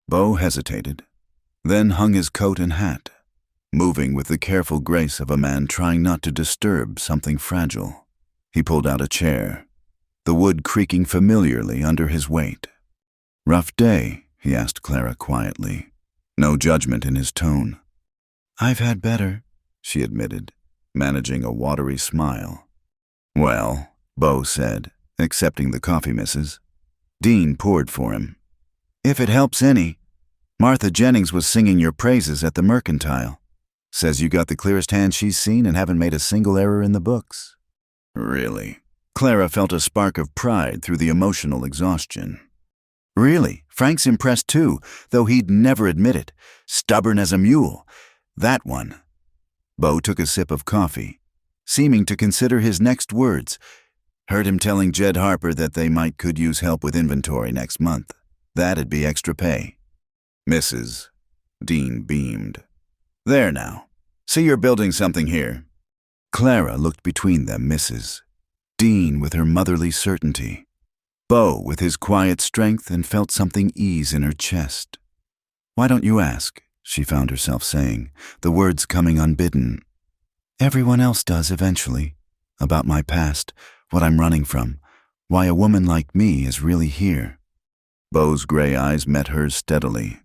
Bo hesitated, then hung his coat and hat, moving with the careful grace of a man trying not to disturb something fragile. He pulled out a chair, the wood creaking familiarly under his weight. "Rough day?" he asked Clara quietly, no judgment in his tone. "I've had better," she admitted, managing a watery smile. "Well," Bo said, accepting the coffee misses. Dean poured for him. "If it helps any, Martha Jennings was singing your praises at the Mercantile. Says you got the clearest hand she's seen and haven't made a single error in the books." "Really?" Clara felt a spark of pride through the emotional exhaustion. "Really, Frank's impressed too, though he'd never admit it. Stubborn as a mule. That one." Bo took a sip of coffee, seeming to consider his next words. "Heard him telling Jed Harper that they could use help with inventory next month. That'd be extra pay." "Mrs." Dean beamed. "There now. See you're building something here." Clara looked between them, Mrs. Dean with her motherly certainty, Bo with his quiet strength, and felt something ease in her chest. "Why don't you ask?" she found herself saying, the words coming unbidden. "Everyone else does eventually. About my past, what I'm running from, why a woman like me is really here." Bo's gray eyes met hers steadily.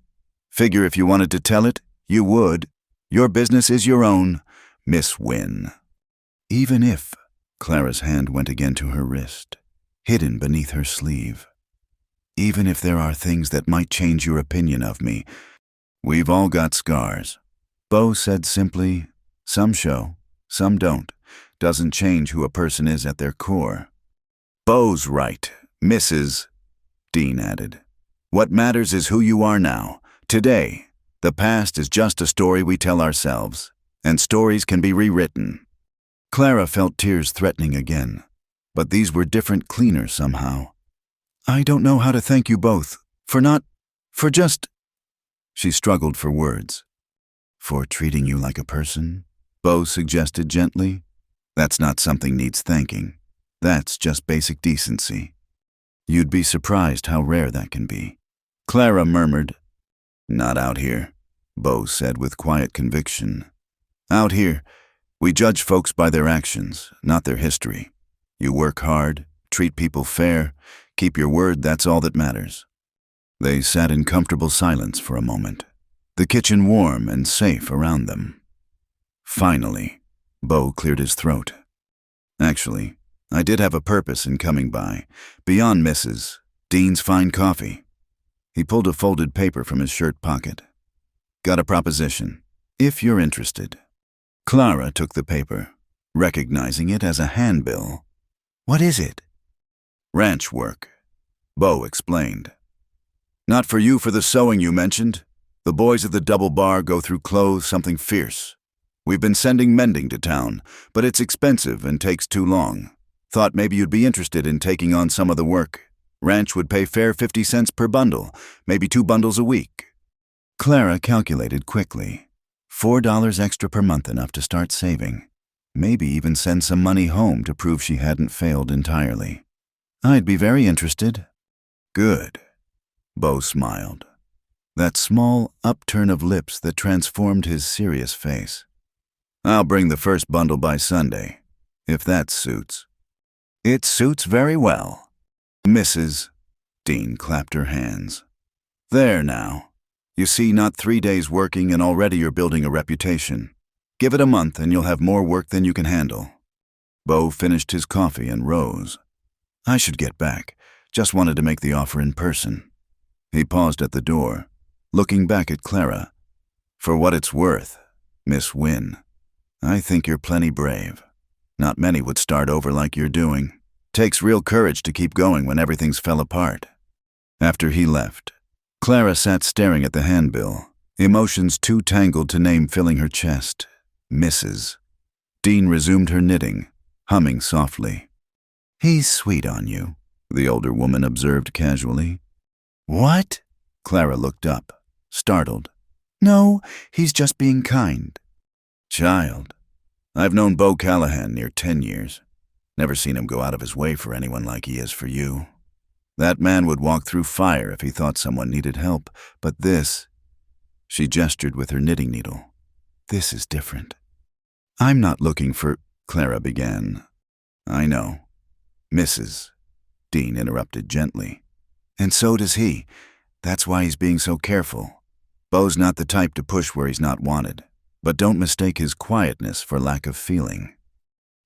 "Figure if you wanted to tell it, you would. Your business is your own, Miss Wynne." "Even if," Clara's hand went again to her wrist, hidden beneath her sleeve. "Even if there are things that might change your opinion of me, we've all got scars." Bo said simply, "Some show, some don't. Doesn't change who a person is at their core." "Bo's right, Mrs." Dean added. "What matters is who you are now, today. The past is just a story we tell ourselves, and stories can be rewritten." Clara felt tears threatening again, but these were different, cleaner somehow. "I don't know how to thank you both, for just—" She struggled for words. "For treating you like a person?" Bo suggested gently. "That's not something needs thanking. That's just basic decency. You'd be surprised how rare that can be." Clara murmured. "Not out here," Bo said with quiet conviction. "Out here, we judge folks by their actions, not their history. You work hard, treat people fair, keep your word, that's all that matters." They sat in comfortable silence for a moment, the kitchen warm and safe around them. Finally, Bo cleared his throat. "Actually, I did have a purpose in coming by, beyond Mrs. Dean's fine coffee." He pulled a folded paper from his shirt pocket. "Got a proposition, if you're interested." Clara took the paper, recognizing it as a handbill. "What is it?" "Ranch work," Bo explained. "Not for you for the sewing you mentioned. The boys at the Double Bar go through clothes something fierce. We've been sending mending to town, but it's expensive and takes too long. Thought maybe you'd be interested in taking on some of the work. Ranch would pay fair 50 cents per bundle, maybe 2 bundles a week." Clara calculated quickly. $4 extra per month, enough to start saving. Maybe even send some money home to prove she hadn't failed entirely. "I'd be very interested." "Good." Bo smiled. That small upturn of lips that transformed his serious face. "I'll bring the first bundle by Sunday, if that suits." "It suits very well." "Mrs." Dean clapped her hands. "There now. You see, not 3 days working and already you're building a reputation. Give it a month and you'll have more work than you can handle." Bo finished his coffee and rose. "I should get back. Just wanted to make the offer in person." He paused at the door, looking back at Clara. "For what it's worth, Miss Wynne, I think you're plenty brave. Not many would start over like you're doing. Takes real courage to keep going when everything's fell apart." After he left, Clara sat staring at the handbill, emotions too tangled to name filling her chest. "Mrs." Dean resumed her knitting, humming softly. "He's sweet on you," the older woman observed casually. "What?" Clara looked up, startled. "No, he's just being kind." "Child, I've known Bo Callahan near 10 years. Never seen him go out of his way for anyone like he is for you. That man would walk through fire if he thought someone needed help, but this—" She gestured with her knitting needle. "This is different." "I'm not looking for—" Clara began. "I know. Mrs." Dean interrupted gently. "And so does he. That's why he's being so careful. Bo's not the type to push where he's not wanted, but don't mistake his quietness for lack of feeling."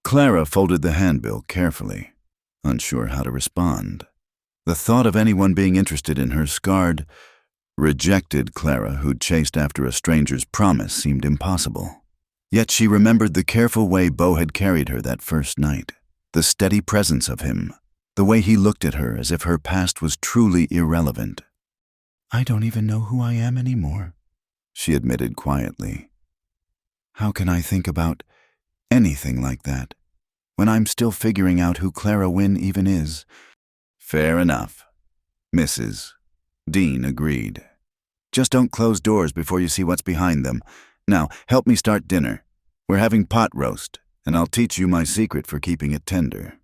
Clara folded the handbill carefully, unsure how to respond. The thought of anyone being interested in her scarred, rejected Clara who'd chased after a stranger's promise seemed impossible. Yet she remembered the careful way Bo had carried her that first night, the steady presence of him, the way he looked at her as if her past was truly irrelevant. "I don't even know who I am anymore," she admitted quietly. "How can I think about anything like that when I'm still figuring out who Clara Wynne even is?" "Fair enough, Mrs." Dean agreed. "Just don't close doors before you see what's behind them. Now, help me start dinner. We're having pot roast, and I'll teach you my secret for keeping it tender."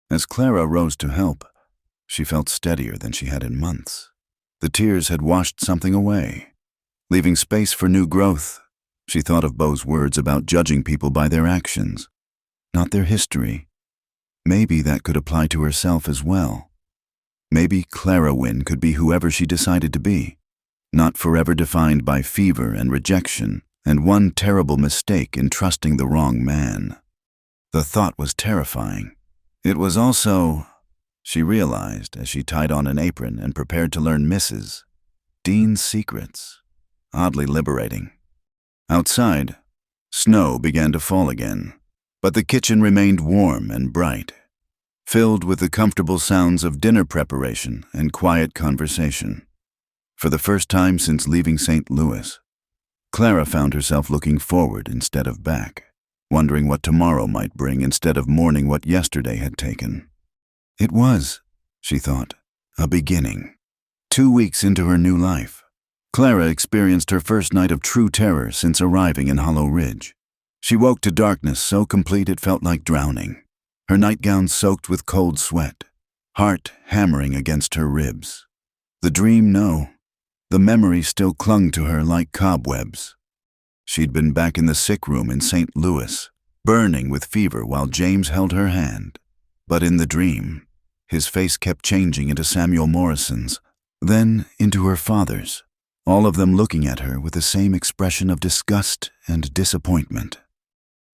As Clara rose to help, she felt steadier than she had in months. The tears had washed something away, leaving space for new growth. She thought of Bo's words about judging people by their actions, not their history. Maybe that could apply to herself as well. Maybe Clara Wynne could be whoever she decided to be, not forever defined by fever and rejection and one terrible mistake in trusting the wrong man. The thought was terrifying. It was also, she realized as she tied on an apron and prepared to learn Mrs. Dean's secrets, oddly liberating. Outside, snow began to fall again, but the kitchen remained warm and bright, filled with the comfortable sounds of dinner preparation and quiet conversation. For the first time since leaving St. Louis, Clara found herself looking forward instead of back, wondering what tomorrow might bring instead of mourning what yesterday had taken. It was, she thought, a beginning. 2 weeks into her new life, Clara experienced her first night of true terror since arriving in Hollow Ridge. She woke to darkness so complete it felt like drowning, her nightgown soaked with cold sweat, heart hammering against her ribs. The dream, no. The memory still clung to her like cobwebs. She'd been back in the sick room in St. Louis, burning with fever while James held her hand. But in the dream, his face kept changing into Samuel Morrison's, then into her father's, all of them looking at her with the same expression of disgust and disappointment.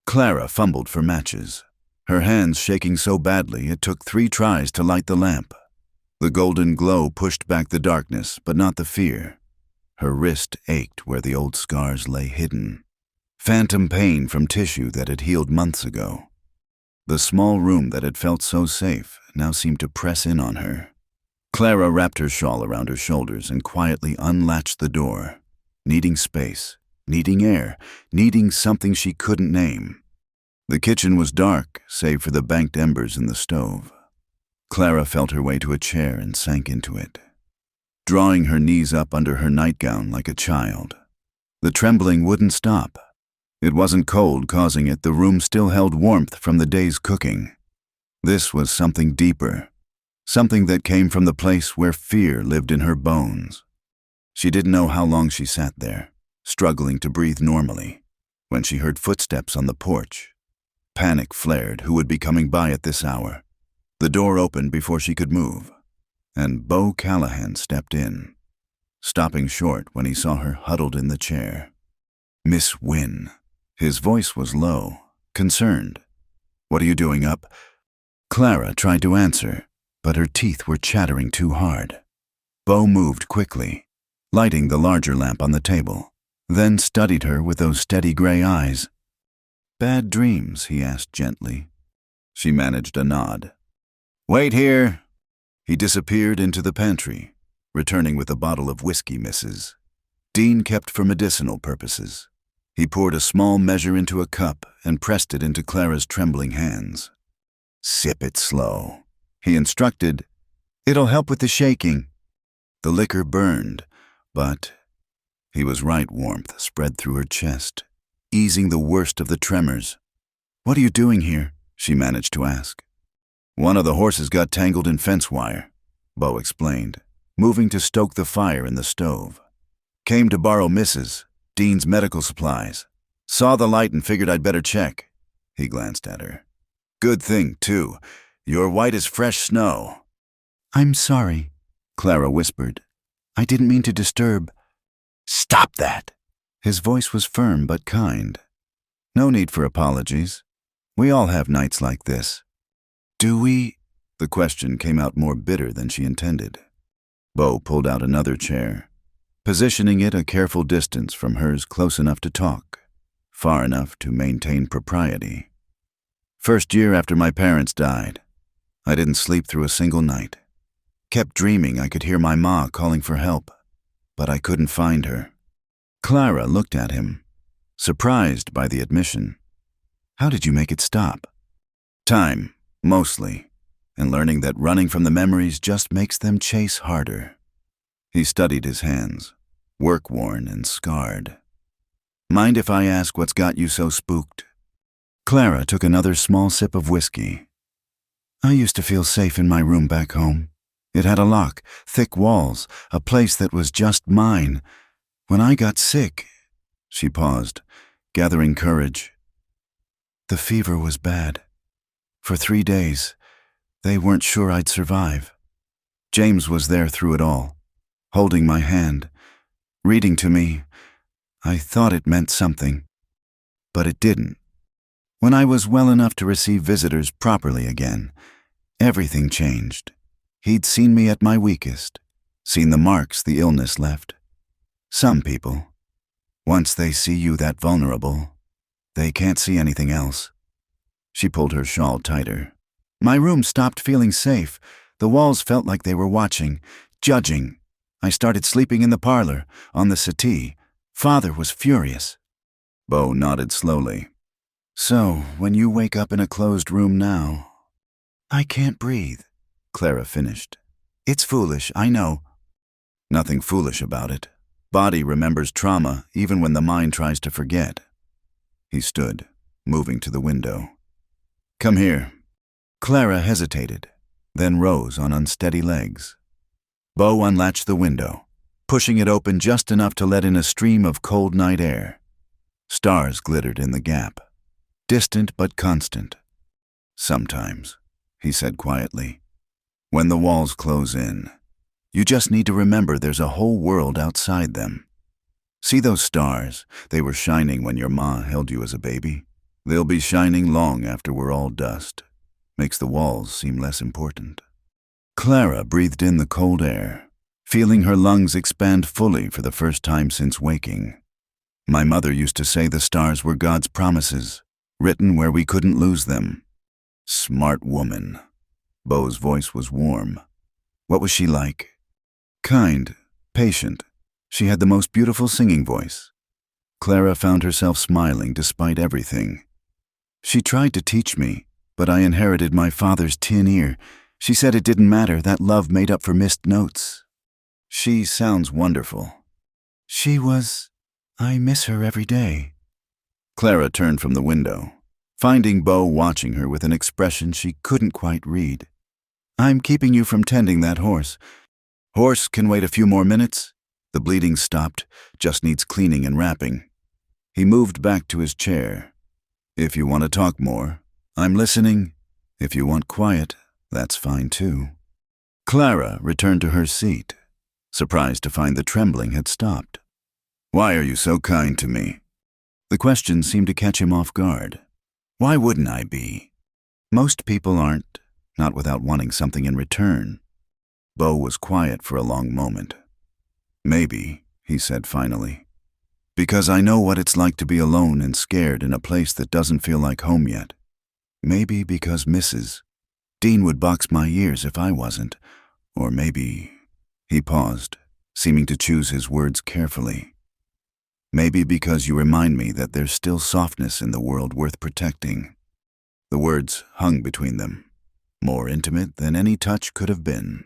Clara fumbled for matches, her hands shaking so badly it took 3 tries to light the lamp. The golden glow pushed back the darkness, but not the fear. Her wrist ached where the old scars lay hidden, phantom pain from tissue that had healed months ago. The small room that had felt so safe now seemed to press in on her. Clara wrapped her shawl around her shoulders and quietly unlatched the door, needing space, needing air, needing something she couldn't name. The kitchen was dark, save for the banked embers in the stove. Clara felt her way to a chair and sank into it, drawing her knees up under her nightgown like a child. The trembling wouldn't stop. It wasn't cold causing it, the room still held warmth from the day's cooking. This was something deeper, something that came from the place where fear lived in her bones. She didn't know how long she sat there, struggling to breathe normally, when she heard footsteps on the porch. Panic flared who would be coming by at this hour. The door opened before she could move, and Bo Callahan stepped in, stopping short when he saw her huddled in the chair. "Miss Wynne." His voice was low, concerned. "What are you doing up?" Clara tried to answer, but her teeth were chattering too hard. Bo moved quickly, lighting the larger lamp on the table, then studied her with those steady gray eyes. "Bad dreams?" he asked gently. She managed a nod. "Wait here." He disappeared into the pantry, returning with a bottle of whiskey, Mrs. Dean kept for medicinal purposes. He poured a small measure into a cup and pressed it into Clara's trembling hands. Sip it slow, he instructed. It'll help with the shaking. The liquor burned, but he was right. Warmth spread through her chest, easing the worst of the tremors. What are you doing here? She managed to ask. One of the horses got tangled in fence wire, Bo explained, moving to stoke the fire in the stove. Came to borrow Mrs. Dean's medical supplies. Saw the light and figured I'd better check. He glanced at her. Good thing, too. You're white as fresh snow. I'm sorry, Clara whispered. I didn't mean to disturb. Stop that! His voice was firm but kind. No need for apologies. We all have nights like this. Do we? The question came out more bitter than she intended. Bo pulled out another chair, positioning it a careful distance from hers, close enough to talk, far enough to maintain propriety. First year after my parents died, I didn't sleep through a single night. Kept dreaming I could hear my ma calling for help, but I couldn't find her. Clara looked at him, surprised by the admission. How did you make it stop? Time, mostly, and learning that running from the memories just makes them chase harder. He studied his hands, work-worn and scarred. Mind if I ask what's got you so spooked? Clara took another small sip of whiskey. I used to feel safe in my room back home. It had a lock, thick walls, a place that was just mine. When I got sick, she paused, gathering courage. The fever was bad. For 3 days, they weren't sure I'd survive. James was there through it all, holding my hand, reading to me. I thought it meant something, but it didn't. When I was well enough to receive visitors properly again, everything changed. He'd seen me at my weakest, seen the marks the illness left. Some people, once they see you that vulnerable, they can't see anything else. She pulled her shawl tighter. My room stopped feeling safe. The walls felt like they were watching, judging. I started sleeping in the parlor, on the settee. Father was furious. Bo nodded slowly. So, when you wake up in a closed room now, I can't breathe, Clara finished. It's foolish, I know. Nothing foolish about it. Body remembers trauma even when the mind tries to forget. He stood, moving to the window. Come here. Clara hesitated, then rose on unsteady legs. Bo unlatched the window, pushing it open just enough to let in a stream of cold night air. Stars glittered in the gap, distant but constant. Sometimes, he said quietly, when the walls close in, you just need to remember there's a whole world outside them. See those stars? They were shining when your ma held you as a baby. They'll be shining long after we're all dust. Makes the walls seem less important. Clara breathed in the cold air, feeling her lungs expand fully for the first time since waking. My mother used to say the stars were God's promises, written where we couldn't lose them. Smart woman. Bo's voice was warm. What was she like? Kind, patient. She had the most beautiful singing voice. Clara found herself smiling despite everything. She tried to teach me, but I inherited my father's tin ear. She said it didn't matter, that love made up for missed notes. She sounds wonderful. She was. I miss her every day. Clara turned from the window, finding Bo watching her with an expression she couldn't quite read. I'm keeping you from tending that horse. Horse can wait a few more minutes. The bleeding stopped, just needs cleaning and wrapping. He moved back to his chair. If you want to talk more, I'm listening. If you want quiet, that's fine too. Clara returned to her seat, surprised to find the trembling had stopped. Why are you so kind to me? The question seemed to catch him off guard. Why wouldn't I be? Most people aren't, not without wanting something in return. Bo was quiet for a long moment. Maybe, he said finally, because I know what it's like to be alone and scared in a place that doesn't feel like home yet. Maybe because Mrs. Dean would box my ears if I wasn't. Or maybe, he paused, seeming to choose his words carefully. Maybe because you remind me that there's still softness in the world worth protecting. The words hung between them, more intimate than any touch could have been.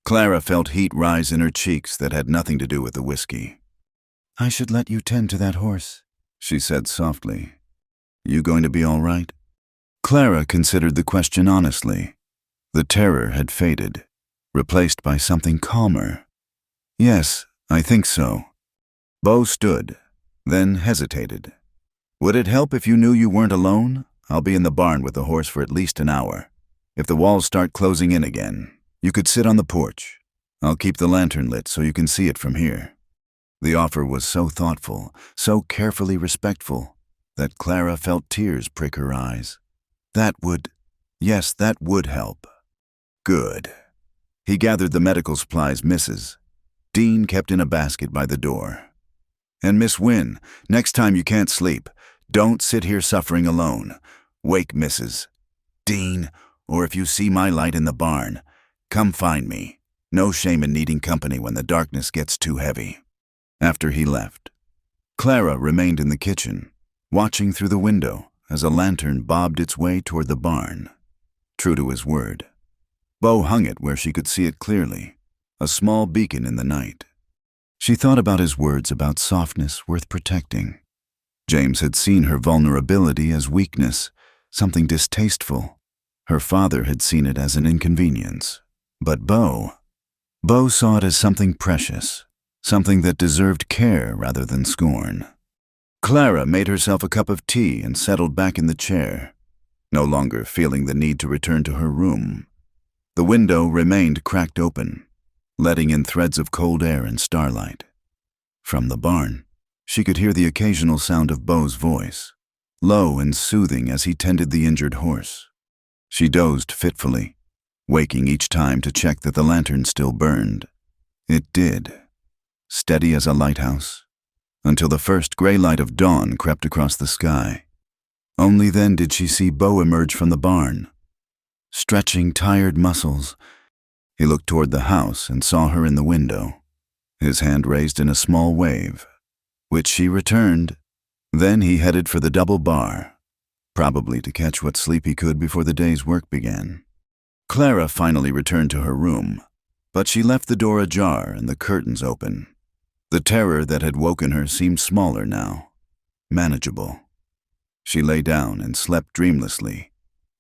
Clara felt heat rise in her cheeks that had nothing to do with the whiskey. "I should let you tend to that horse," she said softly. "You going to be all right?" Clara considered the question honestly. The terror had faded, replaced by something calmer. "Yes, I think so." Bo stood, then hesitated. "Would it help if you knew you weren't alone? I'll be in the barn with the horse for at least an hour. If the walls start closing in again, you could sit on the porch. I'll keep the lantern lit so you can see it from here." The offer was so thoughtful, so carefully respectful, that Clara felt tears prick her eyes. That would help. Good. He gathered the medical supplies Mrs. Dean kept in a basket by the door. "And Miss Wynne, next time you can't sleep, don't sit here suffering alone. Wake Mrs. Dean, or if you see my light in the barn, come find me. No shame in needing company when the darkness gets too heavy." After he left, Clara remained in the kitchen, watching through the window as a lantern bobbed its way toward the barn. True to his word, Bo hung it where she could see it clearly, a small beacon in the night. She thought about his words about softness worth protecting. James had seen her vulnerability as weakness, something distasteful. Her father had seen it as an inconvenience. But Bo saw it as something precious, something that deserved care rather than scorn. Clara made herself a cup of tea and settled back in the chair, no longer feeling the need to return to her room. The window remained cracked open, letting in threads of cold air and starlight. From the barn, she could hear the occasional sound of Bo's voice, low and soothing as he tended the injured horse. She dozed fitfully, waking each time to check that the lantern still burned. It did, steady as a lighthouse, until the first gray light of dawn crept across the sky. Only then did she see Bo emerge from the barn. Stretching tired muscles, he looked toward the house and saw her in the window, his hand raised in a small wave, which she returned. Then he headed for the double bar, probably to catch what sleep he could before the day's work began. Clara finally returned to her room, but she left the door ajar and the curtains open. The terror that had woken her seemed smaller now, manageable. She lay down and slept dreamlessly,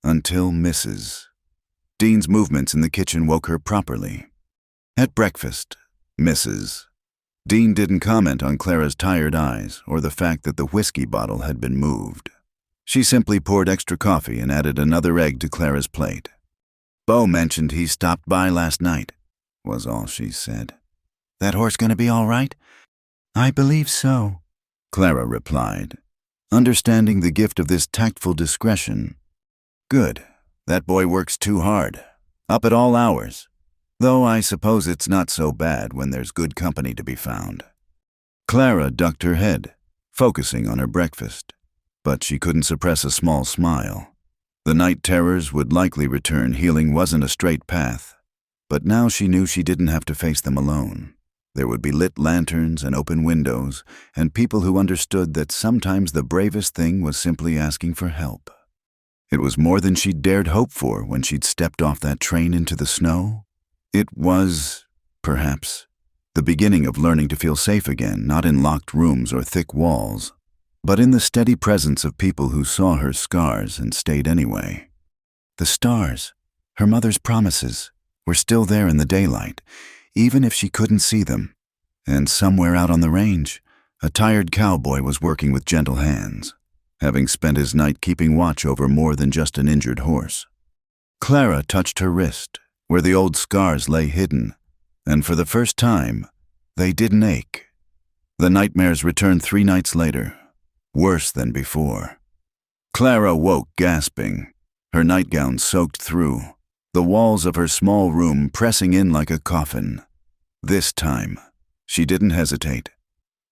until Mrs. Dean's movements in the kitchen woke her properly. At breakfast, Mrs. Dean didn't comment on Clara's tired eyes or the fact that the whiskey bottle had been moved. She simply poured extra coffee and added another egg to Clara's plate. "Bo mentioned he stopped by last night," was all she said. "That horse gonna be all right?" "I believe so," Clara replied, understanding the gift of this tactful discretion. "Good. That boy works too hard, up at all hours. Though I suppose it's not so bad when there's good company to be found." Clara ducked her head, focusing on her breakfast, but she couldn't suppress a small smile. The night terrors would likely return. Healing wasn't a straight path, but now she knew she didn't have to face them alone. There would be lit lanterns and open windows, and people who understood that sometimes the bravest thing was simply asking for help. It was more than she'd dared hope for when she'd stepped off that train into the snow. It was, perhaps, the beginning of learning to feel safe again, not in locked rooms or thick walls, but in the steady presence of people who saw her scars and stayed anyway. The stars, her mother's promises, were still there in the daylight, even if she couldn't see them. And somewhere out on the range, a tired cowboy was working with gentle hands, having spent his night keeping watch over more than just an injured horse. Clara touched her wrist, where the old scars lay hidden, and for the first time, they didn't ache. The nightmares returned 3 nights later, worse than before. Clara woke gasping, her nightgown soaked through, the walls of her small room pressing in like a coffin. This time, she didn't hesitate.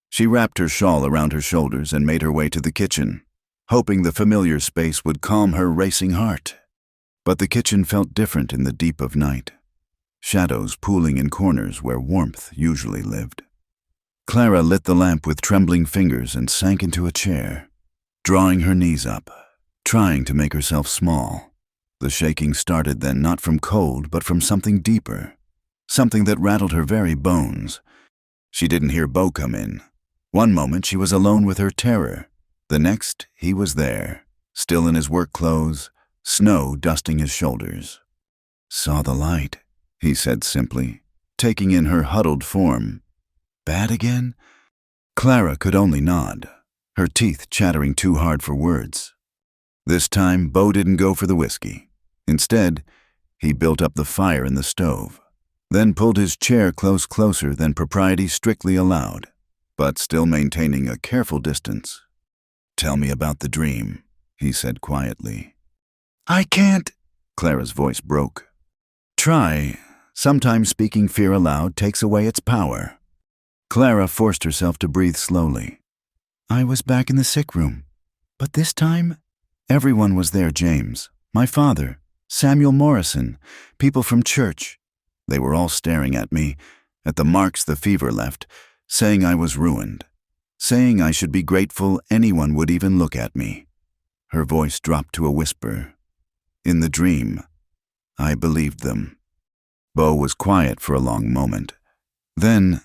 She wrapped her shawl around her shoulders and made her way to the kitchen, hoping the familiar space would calm her racing heart. But the kitchen felt different in the deep of night, shadows pooling in corners where warmth usually lived. Clara lit the lamp with trembling fingers and sank into a chair, drawing her knees up, trying to make herself small. The shaking started then not from cold, but from something deeper, something that rattled her very bones. She didn't hear Bo come in. One moment she was alone with her terror. The next, he was there, still in his work clothes, snow dusting his shoulders. "Saw the light," he said simply, taking in her huddled form. "Bad again?" Clara could only nod, her teeth chattering too hard for words. This time, Bo didn't go for the whiskey. Instead, he built up the fire in the stove, then pulled his chair closer than propriety strictly allowed, but still maintaining a careful distance. "Tell me about the dream," he said quietly. "I can't," Clara's voice broke. "Try. Sometimes speaking fear aloud takes away its power." Clara forced herself to breathe slowly. "I was back in the sick room, but this time, everyone was there, James. My father, Samuel Morrison, people from church. They were all staring at me, at the marks the fever left, saying I was ruined, saying I should be grateful anyone would even look at me." Her voice dropped to a whisper. "In the dream, I believed them." Bo was quiet for a long moment. Then,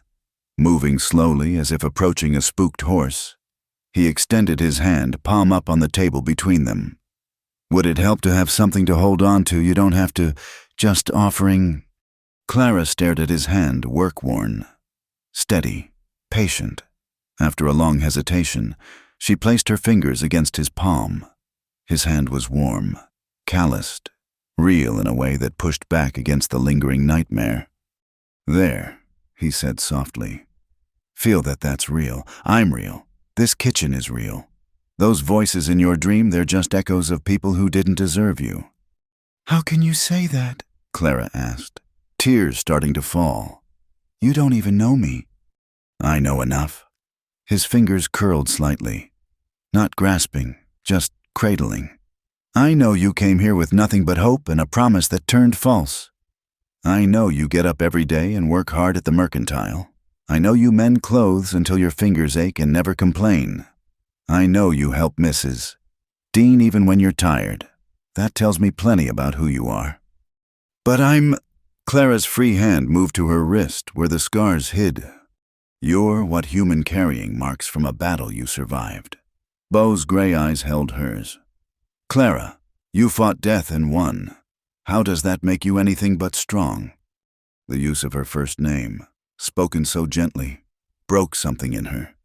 moving slowly as if approaching a spooked horse, he extended his hand, palm up on the table between them. "Would it help to have something to hold on to? You don't have to, just offering." Clara stared at his hand, work-worn, steady, patient. After a long hesitation, she placed her fingers against his palm. His hand was warm, calloused, real in a way that pushed back against the lingering nightmare. "There," he said softly. "Feel that that's real. I'm real. This kitchen is real. Those voices in your dream, they're just echoes of people who didn't deserve you." "How can you say that?" Clara asked, tears starting to fall. "You don't even know me." "I know enough." His fingers curled slightly, not grasping, just cradling. "I know you came here with nothing but hope and a promise that turned false. I know you get up every day and work hard at the mercantile. I know you mend clothes until your fingers ache and never complain. I know you help Mrs. Dean even when you're tired. That tells me plenty about who you are." "But I'm—" Clara's free hand moved to her wrist where the scars hid. "You're what human carrying marks from a battle you survived." Bo's gray eyes held hers. "Clara, you fought death and won. How does that make you anything but strong?" The use of her first name, spoken so gently, broke something in her.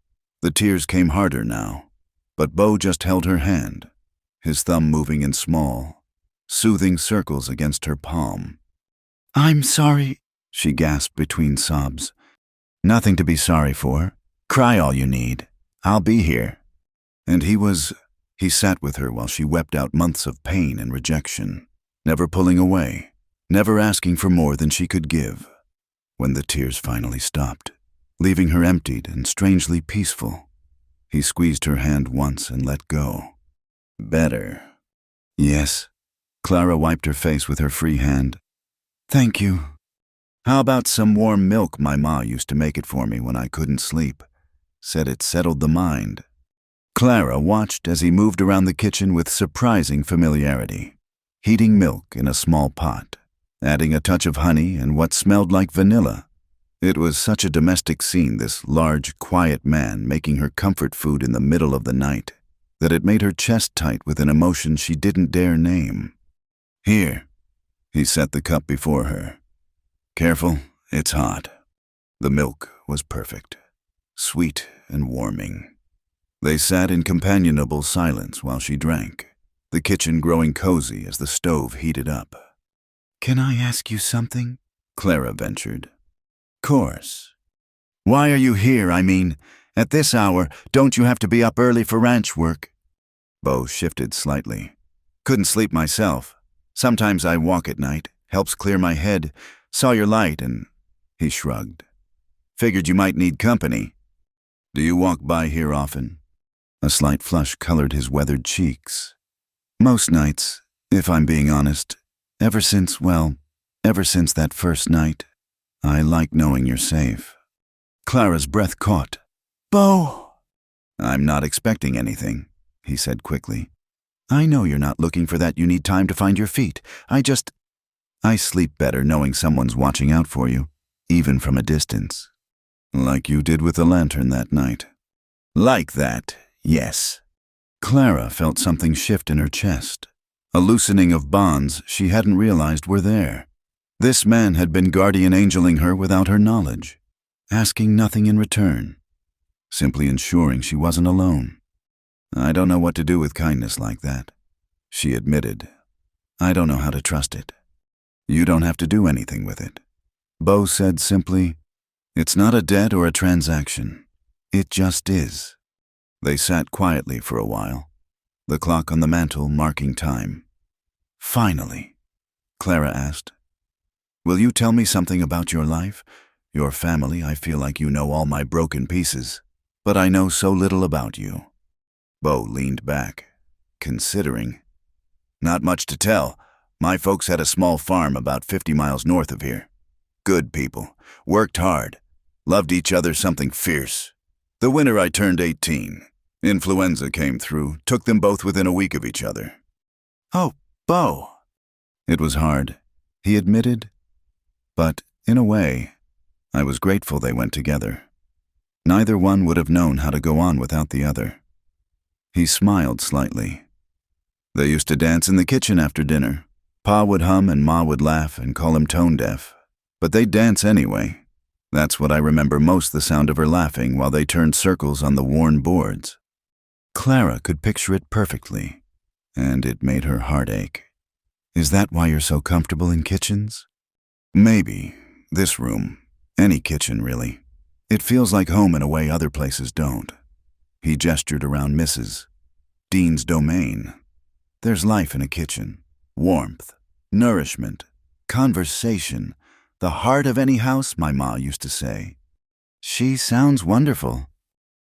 The tears came harder now, but Bo just held her hand, his thumb moving in small, soothing circles against her palm. "I'm sorry," she gasped between sobs. "Nothing to be sorry for. Cry all you need. I'll be here." And he sat with her while she wept out months of pain and rejection, never pulling away, never asking for more than she could give. When the tears finally stopped, leaving her emptied and strangely peaceful, he squeezed her hand once and let go. "Better." "Yes." Clara wiped her face with her free hand. "Thank you. How about some warm milk? My ma used to make it for me when I couldn't sleep. Said it settled the mind." Clara watched as he moved around the kitchen with surprising familiarity, heating milk in a small pot, adding a touch of honey and what smelled like vanilla. It was such a domestic scene, this large, quiet man making her comfort food in the middle of the night, that it made her chest tight with an emotion she didn't dare name. "Here." He set the cup before her. "Careful, it's hot." The milk was perfect, sweet and warming. They sat in companionable silence while she drank, the kitchen growing cozy as the stove heated up. "Can I ask you something?" Clara ventured. "Course." "Why are you here? I mean, at this hour, don't you have to be up early for ranch work?" Bo shifted slightly. "Couldn't sleep myself. Sometimes I walk at night, helps clear my head. Saw your light and—" He shrugged. "Figured you might need company." "Do you walk by here often?" A slight flush colored his weathered cheeks. "Most nights, if I'm being honest. Ever since that first night. I like knowing you're safe." Clara's breath caught. "Bo!" "I'm not expecting anything," he said quickly. I know you're not looking for that. You need time to find your feet. I sleep better knowing someone's watching out for you, even from a distance. Like you did with the lantern that night. Like that, yes. Clara felt something shift in her chest, a loosening of bonds she hadn't realized were there. This man had been guardian angeling her without her knowledge, asking nothing in return, simply ensuring she wasn't alone. I don't know what to do with kindness like that, she admitted. I don't know how to trust it. You don't have to do anything with it. Bo said simply, it's not a debt or a transaction. It just is. They sat quietly for a while, the clock on the mantel marking time. Finally, Clara asked, will you tell me something about your life? Your family? I feel like you know all my broken pieces, but I know so little about you. Bo leaned back, considering. Not much to tell. My folks had a small farm about 50 miles north of here. Good people, worked hard, loved each other something fierce. The winter I turned 18. Influenza came through, took them both within a week of each other. Oh, Bo. It was hard, he admitted, but in a way, I was grateful they went together. Neither one would have known how to go on without the other. He smiled slightly. They used to dance in the kitchen after dinner. Pa would hum and Ma would laugh and call him tone deaf, but they'd dance anyway. That's what I remember most, the sound of her laughing while they turned circles on the worn boards. Clara could picture it perfectly, and it made her heart ache. Is that why you're so comfortable in kitchens? Maybe. This room. Any kitchen, really. It feels like home in a way other places don't. He gestured around Mrs. Dean's domain. There's life in a kitchen. Warmth, nourishment, conversation. The heart of any house, my ma used to say. She sounds wonderful.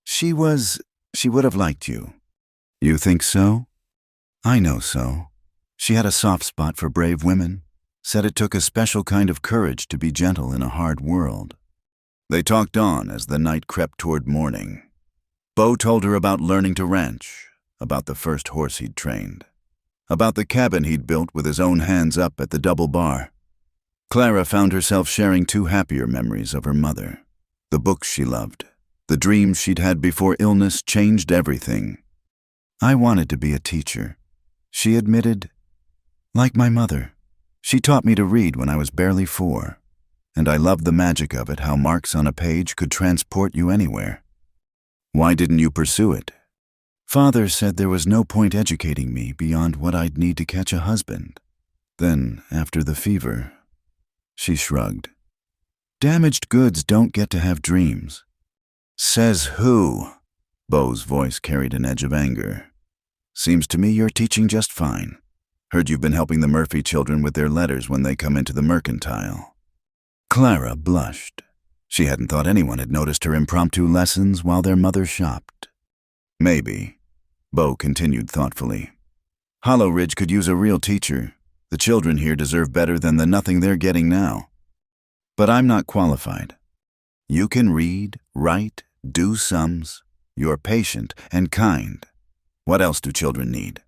She would have liked you. You think so? I know so. She had a soft spot for brave women, said it took a special kind of courage to be gentle in a hard world. They talked on as the night crept toward morning. Bo told her about learning to ranch, about the first horse he'd trained, about the cabin he'd built with his own hands up at the double bar. Clara found herself sharing two happier memories of her mother, the books she loved, the dreams she'd had before illness changed everything. I wanted to be a teacher, she admitted. Like my mother, she taught me to read when I was barely 4, and I loved the magic of it, how marks on a page could transport you anywhere. Why didn't you pursue it? Father said there was no point educating me beyond what I'd need to catch a husband. Then, after the fever, she shrugged. Damaged goods don't get to have dreams. Says who? Bo's voice carried an edge of anger. Seems to me you're teaching just fine. Heard you've been helping the Murphy children with their letters when they come into the mercantile. Clara blushed. She hadn't thought anyone had noticed her impromptu lessons while their mother shopped. Maybe, Bo continued thoughtfully. Hollow Ridge could use a real teacher. The children here deserve better than the nothing they're getting now. But I'm not qualified. You can read, write, do sums. You're patient and kind. What else do children need?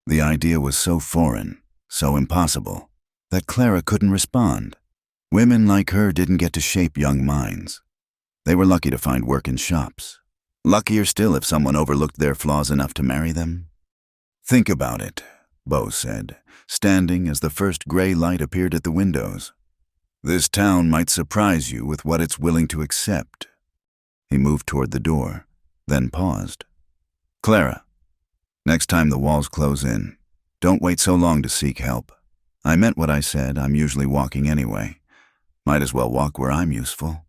The idea was so foreign, so impossible, that Clara couldn't respond. Women like her didn't get to shape young minds. They were lucky to find work in shops. Luckier still if someone overlooked their flaws enough to marry them. Think about it, Bo said, standing as the first gray light appeared at the windows. This town might surprise you with what it's willing to accept. He moved toward the door, then paused. Clara, next time the walls close in, don't wait so long to seek help. I meant what I said. I'm usually walking anyway. Might as well walk where I'm useful.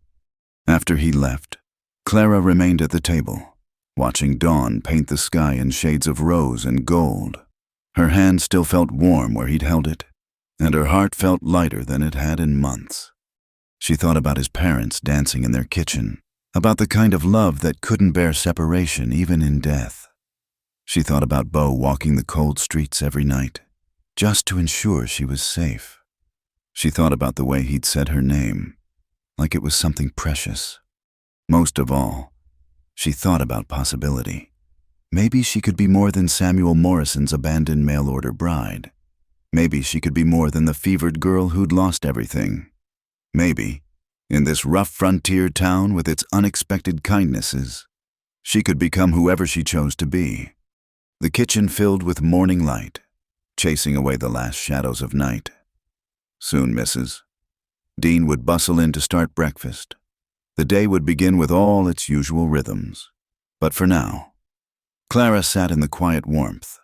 After he left, Clara remained at the table, watching dawn paint the sky in shades of rose and gold. Her hand still felt warm where he'd held it, and her heart felt lighter than it had in months. She thought about his parents dancing in their kitchen, about the kind of love that couldn't bear separation even in death. She thought about Bo walking the cold streets every night, just to ensure she was safe. She thought about the way he'd said her name, like it was something precious. Most of all, she thought about possibility. Maybe she could be more than Samuel Morrison's abandoned mail-order bride. Maybe she could be more than the fevered girl who'd lost everything. Maybe, in this rough frontier town with its unexpected kindnesses, she could become whoever she chose to be. The kitchen filled with morning light, chasing away the last shadows of night. Soon, Mrs. Dean would bustle in to start breakfast. The day would begin with all its usual rhythms. But for now, Clara sat in the quiet warmth,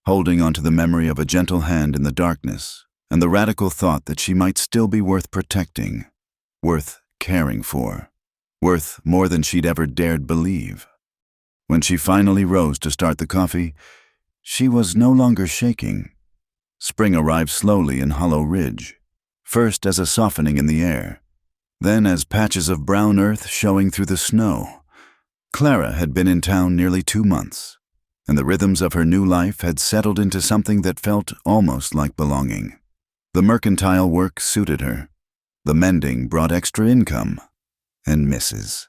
holding onto the memory of a gentle hand in the darkness and the radical thought that she might still be worth protecting, worth caring for, worth more than she'd ever dared believe. When she finally rose to start the coffee, she was no longer shaking. Spring arrived slowly in Hollow Ridge, first as a softening in the air, then as patches of brown earth showing through the snow. Clara had been in town nearly 2 months, and the rhythms of her new life had settled into something that felt almost like belonging. The mercantile work suited her. The mending brought extra income. And Mrs.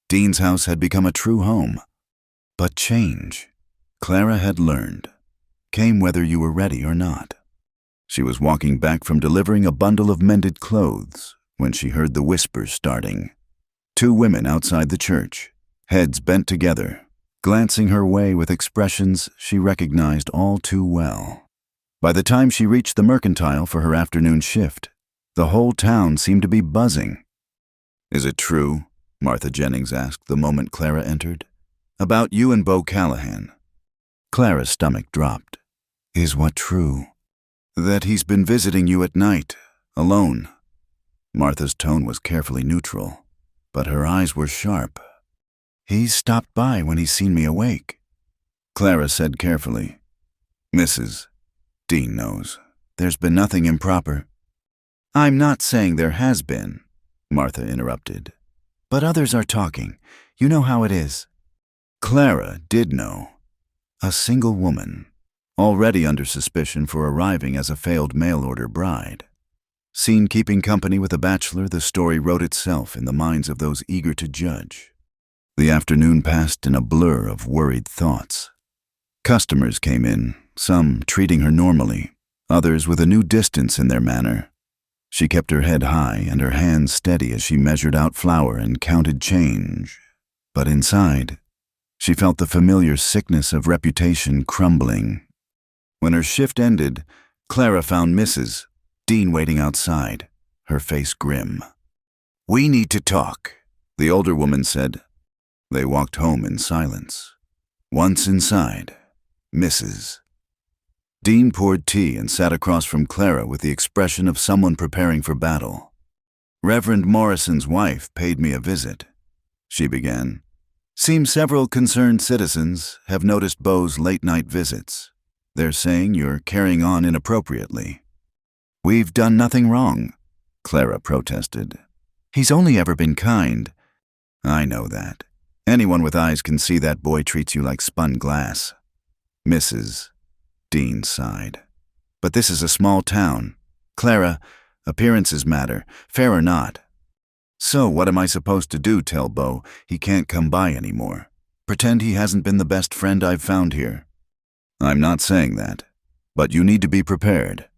Dean's house had become a true home. But change, Clara had learned, came whether you were ready or not. She was walking back from delivering a bundle of mended clothes when she heard the whispers starting. 2 women outside the church, heads bent together, glancing her way with expressions she recognized all too well. By the time she reached the mercantile for her afternoon shift, the whole town seemed to be buzzing. "Is it true?" Martha Jennings asked the moment Clara entered. "About you and Beau Callahan." Clara's stomach dropped. "Is what true?" "That he's been visiting you at night, alone." Martha's tone was carefully neutral, but her eyes were sharp. "He's stopped by when he's seen me awake." Clara said carefully, "Mrs. Dean knows. There's been nothing improper." "I'm not saying there has been," Martha interrupted. "But others are talking. You know how it is." Clara did know. A single woman, already under suspicion for arriving as a failed mail-order bride. Seen keeping company with a bachelor, the story wrote itself in the minds of those eager to judge. The afternoon passed in a blur of worried thoughts. Customers came in, some treating her normally, others with a new distance in their manner. She kept her head high and her hands steady as she measured out flour and counted change. But inside, she felt the familiar sickness of reputation crumbling. When her shift ended, Clara found Mrs. Dean waiting outside, her face grim. "We need to talk," the older woman said. They walked home in silence. Once inside, Mrs. Dean poured tea and sat across from Clara with the expression of someone preparing for battle. "Reverend Morrison's wife paid me a visit," she began. "Seems several concerned citizens have noticed Beau's late-night visits. They're saying you're carrying on inappropriately." "We've done nothing wrong," Clara protested. "He's only ever been kind." "I know that. Anyone with eyes can see that boy treats you like spun glass." Mrs. Dean sighed. "But this is a small town. Clara, appearances matter, fair or not. So what am I supposed to do, tell Beau he can't come by anymore? Pretend he hasn't been the best friend I've found here?" "I'm not saying that, but you need to be prepared.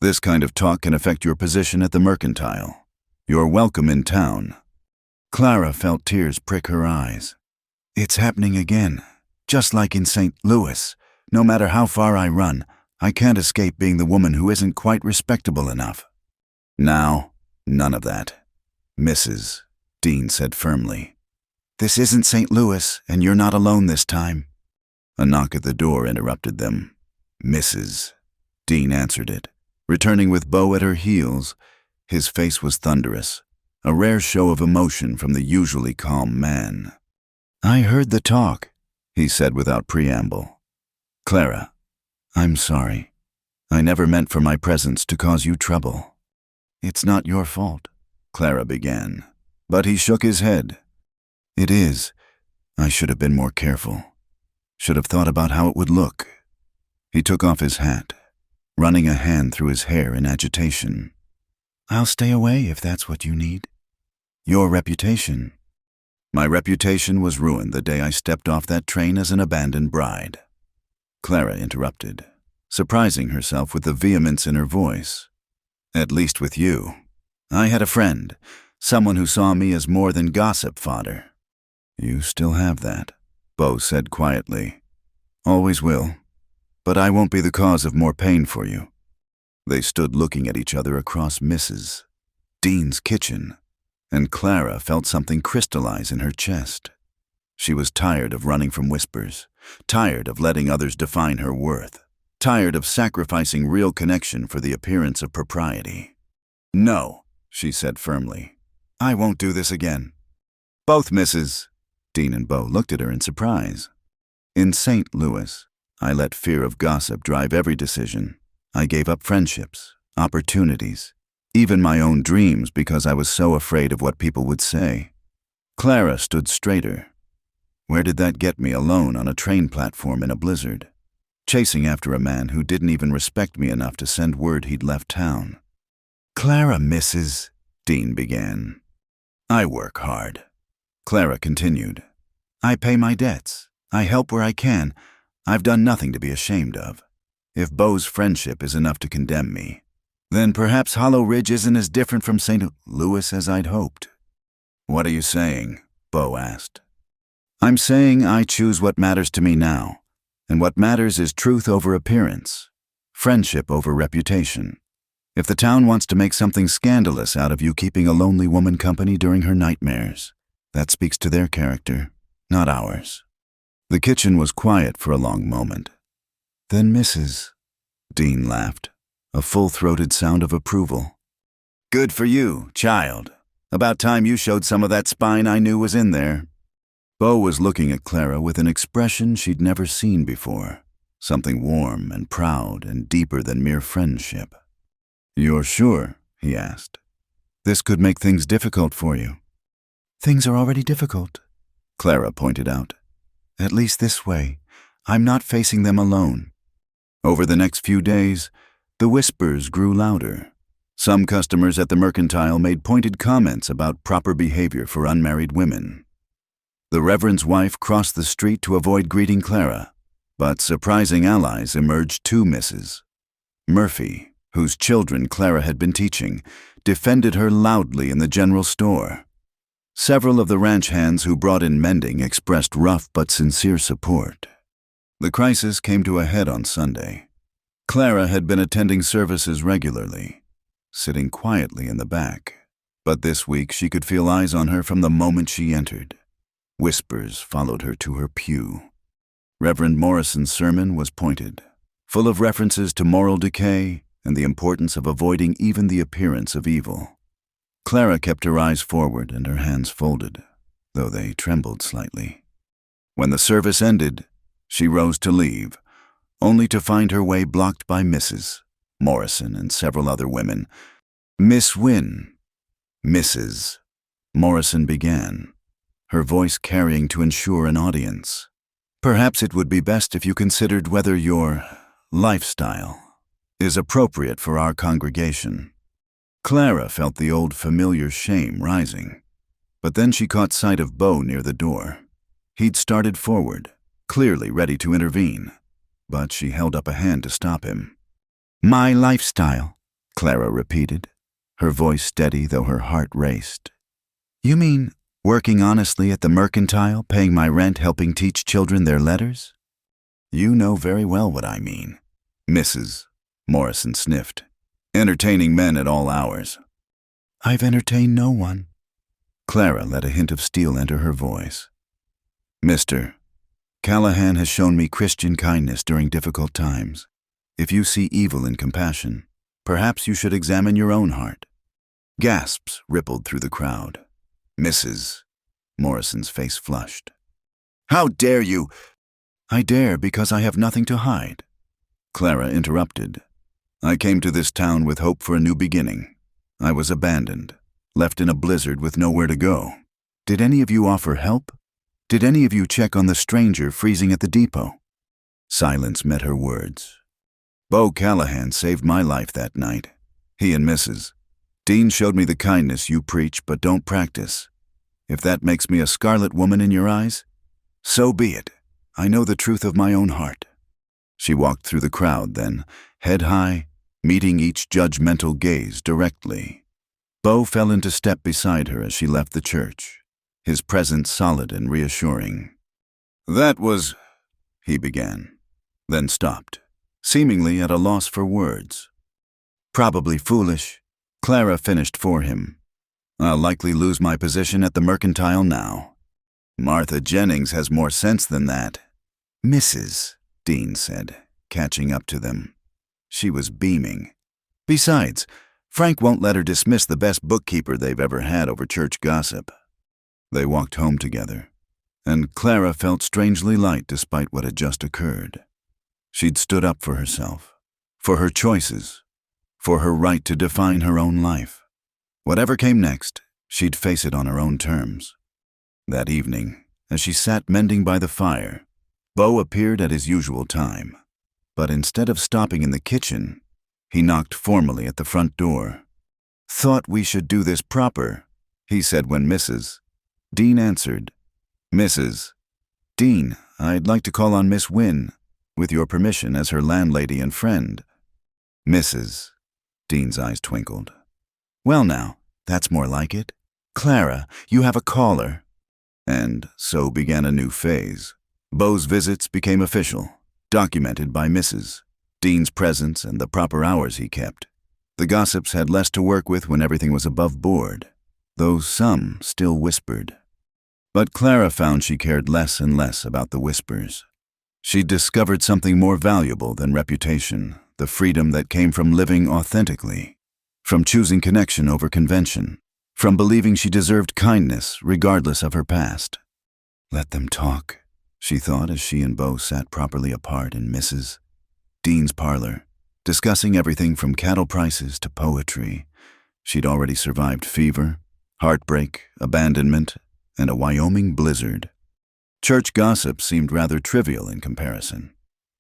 This kind of talk can affect your position at the mercantile. You're welcome in town." Clara felt tears prick her eyes. "It's happening again, just like in St. Louis. No matter how far I run, I can't escape being the woman who isn't quite respectable enough." "Now, none of that," Mrs. Dean said firmly. "This isn't St. Louis, and you're not alone this time." A knock at the door interrupted them. Mrs. Dean answered it, returning with Beau at her heels. His face was thunderous, a rare show of emotion from the usually calm man. "I heard the talk," he said without preamble. "Clara, I'm sorry. I never meant for my presence to cause you trouble." "It's not your fault," Clara began, but he shook his head. "It is. I should have been more careful. Should have thought about how it would look." He took off his hat, running a hand through his hair in agitation. "I'll stay away if that's what you need. Your reputation." My reputation was ruined the day I stepped off that train as an abandoned bride. Clara interrupted, surprising herself with the vehemence in her voice. At least with you. I had a friend, someone who saw me as more than gossip fodder. You still have that, Bo said quietly. Always will. But I won't be the cause of more pain for you. They stood looking at each other across Mrs. Dean's kitchen, and Clara felt something crystallize in her chest. She was tired of running from whispers, tired of letting others define her worth, tired of sacrificing real connection for the appearance of propriety. No, she said firmly. I won't do this again. Both Mrs. Dean and Bo looked at her in surprise. In St. Louis, I let fear of gossip drive every decision. I gave up friendships, opportunities, even my own dreams because I was so afraid of what people would say. Clara stood straighter. Where did that get me alone on a train platform in a blizzard, chasing after a man who didn't even respect me enough to send word he'd left town? Clara, Mrs. Dean began. I work hard. Clara continued. I pay my debts. I help where I can. I've done nothing to be ashamed of. If Bo's friendship is enough to condemn me, then perhaps Hollow Ridge isn't as different from St. Louis as I'd hoped. What are you saying? Bo asked. I'm saying I choose what matters to me now, and what matters is truth over appearance, friendship over reputation. If the town wants to make something scandalous out of you keeping a lonely woman company during her nightmares, that speaks to their character, not ours. The kitchen was quiet for a long moment. Then Mrs. Dean laughed, a full-throated sound of approval. Good for you, child. About time you showed some of that spine I knew was in there. Bo was looking at Clara with an expression she'd never seen before, something warm and proud and deeper than mere friendship. You're sure? He asked. This could make things difficult for you. Things are already difficult, Clara pointed out. At least this way, I'm not facing them alone. Over the next few days, the whispers grew louder. Some customers at the Mercantile made pointed comments about proper behavior for unmarried women. The Reverend's wife crossed the street to avoid greeting Clara, but surprising allies emerged too, Mrs. Murphy, whose children Clara had been teaching, defended her loudly in the general store. Several of the ranch hands who brought in mending expressed rough but sincere support. The crisis came to a head on Sunday. Clara had been attending services regularly, sitting quietly in the back, but this week she could feel eyes on her from the moment she entered. Whispers followed her to her pew. Reverend Morrison's sermon was pointed, full of references to moral decay and the importance of avoiding even the appearance of evil. Clara kept her eyes forward and her hands folded, though they trembled slightly. When the service ended, she rose to leave, only to find her way blocked by Mrs. Morrison and several other women. Miss Wynne. Mrs. Morrison began, her voice carrying to ensure an audience. Perhaps it would be best if you considered whether your lifestyle is appropriate for our congregation. Clara felt the old familiar shame rising, but then she caught sight of Bo near the door. He'd started forward, clearly ready to intervene, but she held up a hand to stop him. My lifestyle, Clara repeated, her voice steady though her heart raced. You mean working honestly at the Mercantile, paying my rent, helping teach children their letters? You know very well what I mean, Mrs. Morrison sniffed. Entertaining men at all hours. I've entertained no one. Clara let a hint of steel enter her voice. Mister, Callahan has shown me Christian kindness during difficult times. If you see evil in compassion, perhaps you should examine your own heart. Gasps rippled through the crowd. Mrs. Morrison's face flushed. How dare you? I dare because I have nothing to hide. Clara interrupted. I came to this town with hope for a new beginning. I was abandoned, left in a blizzard with nowhere to go. Did any of you offer help? Did any of you check on the stranger freezing at the depot? Silence met her words. Bo Callahan saved my life that night. He and Mrs. Dean showed me the kindness you preach but don't practice. If that makes me a scarlet woman in your eyes, so be it. I know the truth of my own heart. She walked through the crowd then, head high, meeting each judgmental gaze directly. Beau fell into step beside her as she left the church, his presence solid and reassuring. "That was," he began, then stopped, seemingly at a loss for words. "Probably foolish," Clara finished for him. "I'll likely lose my position at the Mercantile now. Martha Jennings has more sense than that." "Mrs.," Dean said, catching up to them. She was beaming. "Besides, Frank won't let her dismiss the best bookkeeper they've ever had over church gossip." They walked home together, and Clara felt strangely light despite what had just occurred. She'd stood up for herself, for her choices, for her right to define her own life. Whatever came next, she'd face it on her own terms. That evening, as she sat mending by the fire, Beau appeared at his usual time. But instead of stopping in the kitchen, he knocked formally at the front door. "Thought we should do this proper," he said when Mrs. Dean answered. "Mrs. Dean, I'd like to call on Miss Wynne, with your permission as her landlady and friend." "Mrs." Dean's eyes twinkled. "Well now, that's more like it. Clara, you have a caller." And so began a new phase. Beau's visits became official, documented by Mrs. Dean's presence and the proper hours he kept. The gossips had less to work with when everything was above board, though some still whispered. But Clara found she cared less and less about the whispers. She'd discovered something more valuable than reputation, the freedom that came from living authentically, from choosing connection over convention, from believing she deserved kindness regardless of her past. Let them talk, she thought as she and Beau sat properly apart in Mrs. Dean's parlor, discussing everything from cattle prices to poetry. She'd already survived fever, heartbreak, abandonment, and a Wyoming blizzard. Church gossip seemed rather trivial in comparison.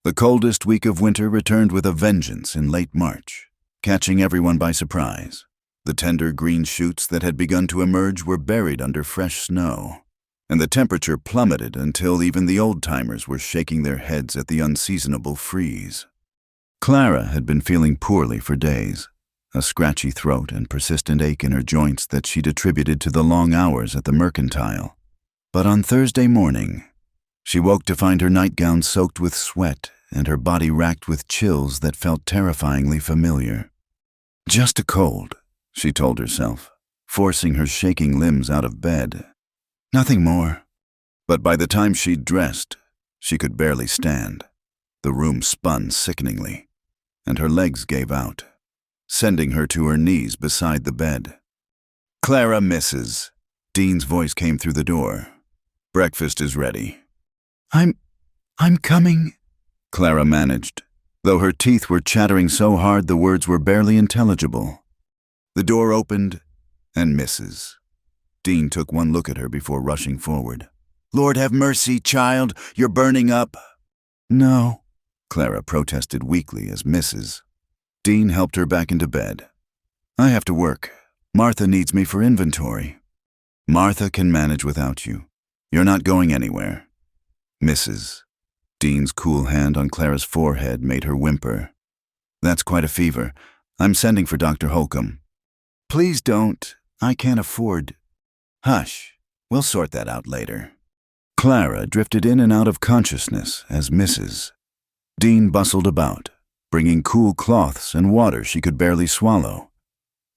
The coldest week of winter returned with a vengeance in late March, catching everyone by surprise. The tender green shoots that had begun to emerge were buried under fresh snow, and the temperature plummeted until even the old-timers were shaking their heads at the unseasonable freeze. Clara had been feeling poorly for days, a scratchy throat and persistent ache in her joints that she'd attributed to the long hours at the Mercantile. But on Thursday morning, she woke to find her nightgown soaked with sweat and her body racked with chills that felt terrifyingly familiar. "Just a cold," she told herself, forcing her shaking limbs out of bed. "Nothing more." But by the time she'd dressed, she could barely stand. The room spun sickeningly, and her legs gave out, sending her to her knees beside the bed. "Clara, Mrs." Dean's voice came through the door. "Breakfast is ready." I'm coming," Clara managed, though her teeth were chattering so hard the words were barely intelligible. The door opened, and Mrs. Dean took one look at her before rushing forward. "Lord have mercy, child, you're burning up." "No," Clara protested weakly as Mrs. Dean helped her back into bed. "I have to work. Martha needs me for inventory." "Martha can manage without you. You're not going anywhere." Mrs. Dean's cool hand on Clara's forehead made her whimper. "That's quite a fever. I'm sending for Dr. Holcomb." "Please don't. I can't afford." "Hush. We'll sort that out later." Clara drifted in and out of consciousness as Mrs. Dean bustled about, bringing cool cloths and water she could barely swallow.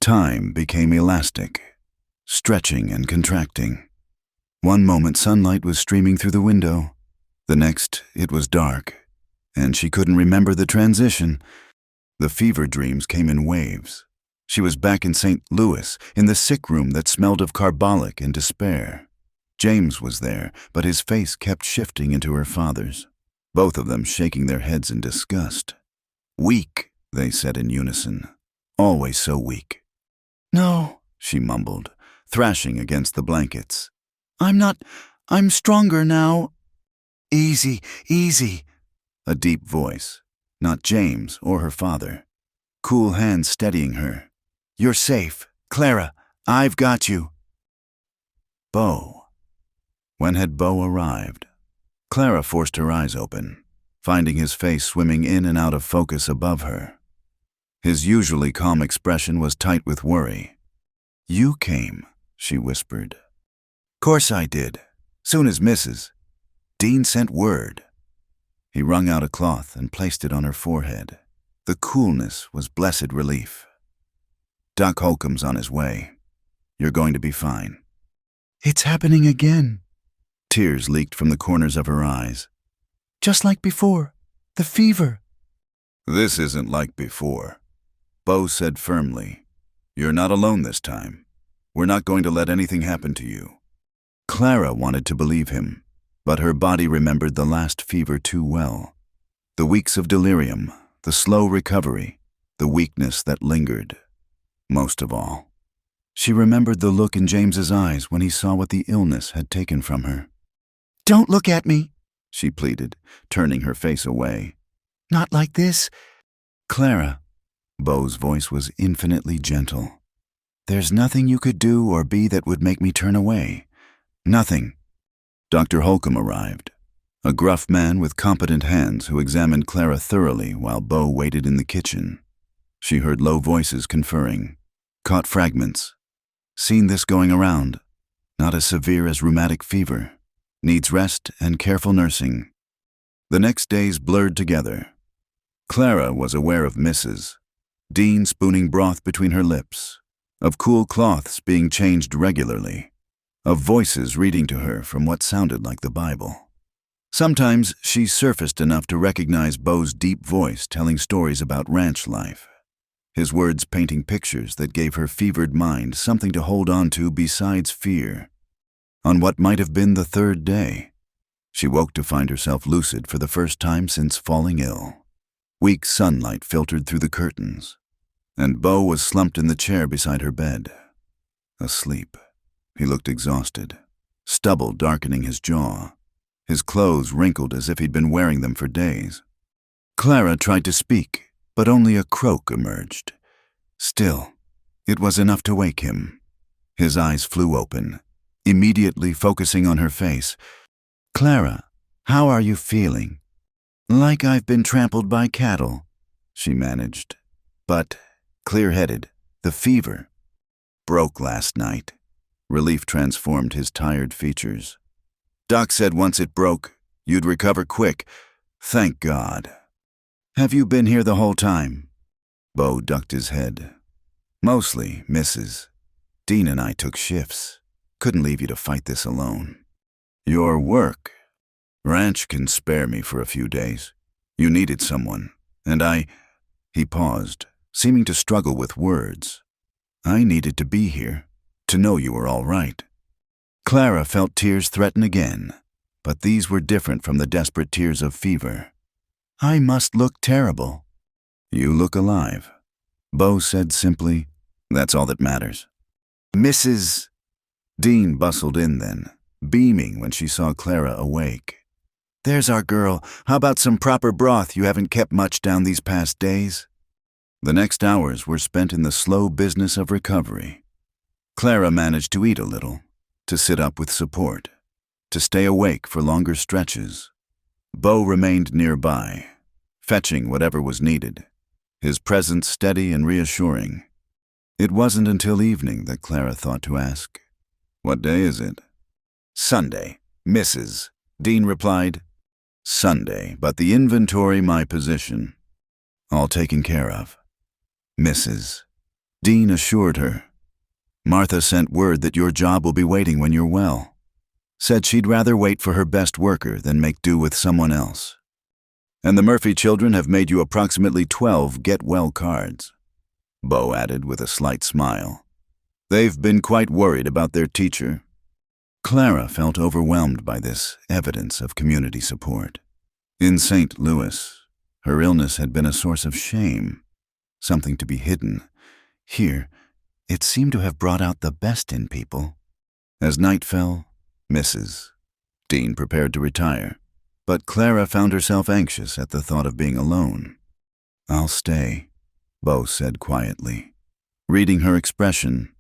Time became elastic, stretching and contracting. One moment sunlight was streaming through the window. The next, it was dark, and she couldn't remember the transition. The fever dreams came in waves. She was back in St. Louis, in the sick room that smelled of carbolic and despair. James was there, but his face kept shifting into her father's, both of them shaking their heads in disgust. "Weak," they said in unison. "Always so weak." "No," she mumbled, thrashing against the blankets. I'm stronger now." "Easy, easy." A deep voice, not James or her father. Cool hands steadying her. "You're safe. Clara, I've got you." Beau. When had Beau arrived? Clara forced her eyes open, finding his face swimming in and out of focus above her. His usually calm expression was tight with worry. "You came," she whispered. "Course I did. Soon as Mrs. Dean sent word." He wrung out a cloth and placed it on her forehead. The coolness was blessed relief. "Doc Holcomb's on his way. You're going to be fine." "It's happening again." Tears leaked from the corners of her eyes. "Just like before. The fever." "This isn't like before," Beau said firmly. "You're not alone this time. We're not going to let anything happen to you." Clara wanted to believe him, but her body remembered the last fever too well. The weeks of delirium, the slow recovery, the weakness that lingered. Most of all, she remembered the look in James's eyes when he saw what the illness had taken from her. "Don't look at me," she pleaded, turning her face away. "Not like this." "Clara," Beau's voice was infinitely gentle. "There's nothing you could do or be that would make me turn away. Nothing." Dr. Holcomb arrived, a gruff man with competent hands who examined Clara thoroughly while Beau waited in the kitchen. She heard low voices conferring, caught fragments. "Seen this going around. Not as severe as rheumatic fever. Needs rest and careful nursing." The next days blurred together. Clara was aware of Mrs. Dean spooning broth between her lips, of cool cloths being changed regularly, of voices reading to her from what sounded like the Bible. Sometimes she surfaced enough to recognize Beau's deep voice telling stories about ranch life, his words painting pictures that gave her fevered mind something to hold on to besides fear. On what might have been the third day, she woke to find herself lucid for the first time since falling ill. Weak sunlight filtered through the curtains, and Beau was slumped in the chair beside her bed. Asleep. He looked exhausted, stubble darkening his jaw, his clothes wrinkled as if he'd been wearing them for days. Clara tried to speak, but only a croak emerged. Still, it was enough to wake him. His eyes flew open, immediately focusing on her face. "Clara, how are you feeling?" "Like I've been trampled by cattle," she managed. "But, clear-headed, the fever." "Broke last night." Relief transformed his tired features. "Doc said once it broke, you'd recover quick. Thank God." "Have you been here the whole time?" Beau ducked his head. "Mostly, Mrs. Dean and I took shifts. Couldn't leave you to fight this alone." "Your work. Ranch can spare me for a few days. You needed someone, and I—" He paused, seeming to struggle with words. "I needed to be here, to know you were all right." Clara felt tears threaten again, but these were different from the desperate tears of fever. "I must look terrible." "You look alive," Beau said simply. "That's all that matters." "Mrs. Dean bustled in then, beaming when she saw Clara awake. "There's our girl. How about some proper broth? You haven't kept much down these past days." The next hours were spent in the slow business of recovery. Clara managed to eat a little, to sit up with support, to stay awake for longer stretches. Beau remained nearby, fetching whatever was needed, his presence steady and reassuring. It wasn't until evening that Clara thought to ask, "What day is it?" "Sunday, Mrs." Dean replied. "Sunday, but the inventory my position." "All taken care of." "Mrs." Dean assured her. "Martha sent word that your job will be waiting when you're well. Said she'd rather wait for her best worker than make do with someone else. And the Murphy children have made you approximately 12 get-well cards," Beau added with a slight smile. "They've been quite worried about their teacher." Clara felt overwhelmed by this evidence of community support. In St. Louis, her illness had been a source of shame, something to be hidden. Here, it seemed to have brought out the best in people. As night fell, Mrs. Dean prepared to retire, but Clara found herself anxious at the thought of being alone. "I'll stay," Beau said quietly. Reading her expression,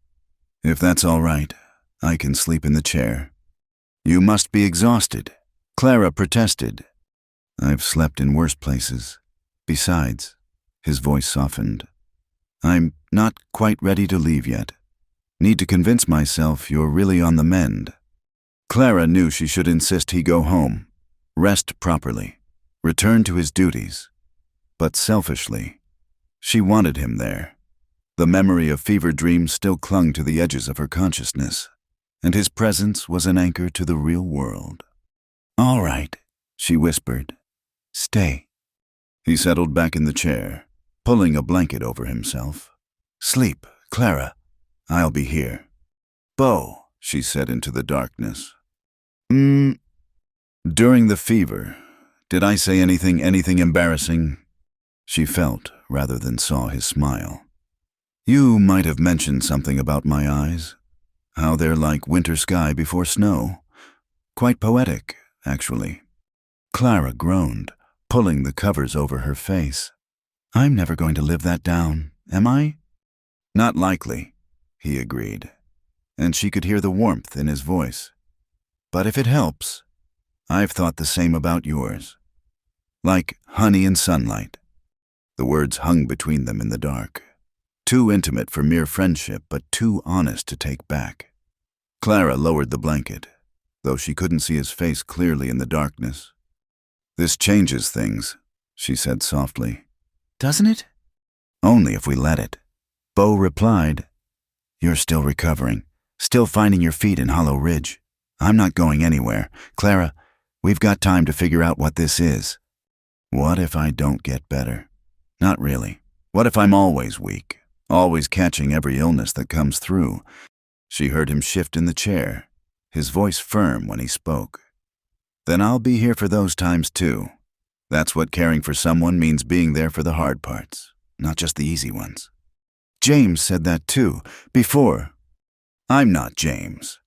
"If that's all right, I can sleep in the chair. You must be exhausted, Clara protested. I've slept in worse places. Besides, his voice softened. I'm not quite ready to leave yet. Need to convince myself you're really on the mend. Clara knew she should insist he go home, rest properly, return to his duties. But selfishly, she wanted him there. The memory of fever dreams still clung to the edges of her consciousness, and his presence was an anchor to the real world. All right, she whispered. Stay. He settled back in the chair, pulling a blanket over himself. Sleep, Clara. I'll be here. Bo, she said into the darkness. During the fever, did I say anything embarrassing? She felt, rather than saw, his smile. You might have mentioned something about my eyes, how they're like winter sky before snow. Quite poetic, actually. Clara groaned, pulling the covers over her face. I'm never going to live that down, am I? Not likely, he agreed, and she could hear the warmth in his voice. But if it helps, I've thought the same about yours. Like honey and sunlight. The words hung between them in the dark. Too intimate for mere friendship, but too honest to take back. Clara lowered the blanket, though she couldn't see his face clearly in the darkness. This changes things, she said softly. Doesn't it? Only if we let it. Bo replied, You're still recovering, still finding your feet in Hollow Ridge. I'm not going anywhere. Clara, we've got time to figure out what this is. What if I don't get better? Not really. What if I'm always weak, always catching every illness that comes through? She heard him shift in the chair, his voice firm when he spoke. Then I'll be here for those times too. That's what caring for someone means, being there for the hard parts, not just the easy ones. James said that too, before. I'm not James.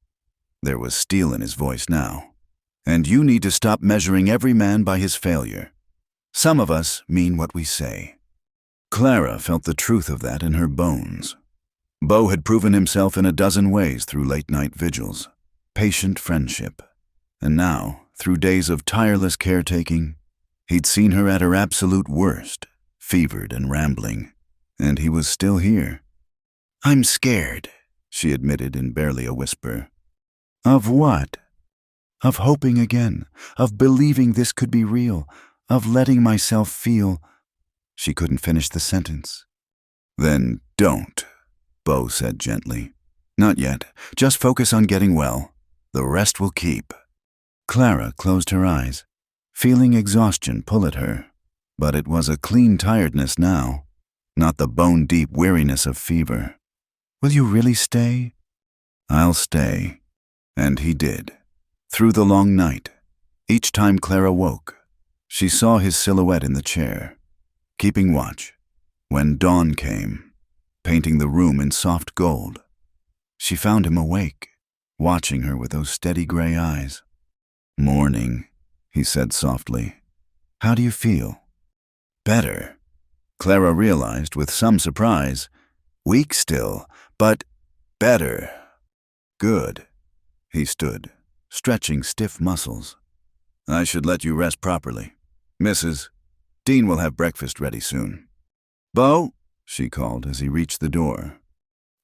There was steel in his voice now. And you need to stop measuring every man by his failure. Some of us mean what we say. Clara felt the truth of that in her bones. Bo had proven himself in a dozen ways through late-night vigils, patient friendship. And now, through days of tireless caretaking, he'd seen her at her absolute worst, fevered and rambling. And he was still here. I'm scared, she admitted in barely a whisper. Of what? Of hoping again, of believing this could be real, of letting myself feel. She couldn't finish the sentence. Then don't, Bo said gently. Not yet. Just focus on getting well. The rest will keep. Clara closed her eyes, feeling exhaustion pull at her. But it was a clean tiredness now, not the bone-deep weariness of fever. Will you really stay? I'll stay. And he did. Through the long night, each time Clara woke, she saw his silhouette in the chair, keeping watch, when dawn came, painting the room in soft gold. She found him awake, watching her with those steady gray eyes. Morning, he said softly. How do you feel? Better, Clara realized with some surprise. Weak still, but better. Good. He stood, stretching stiff muscles. I should let you rest properly. Mrs. Dean will have breakfast ready soon. Bo, she called as he reached the door.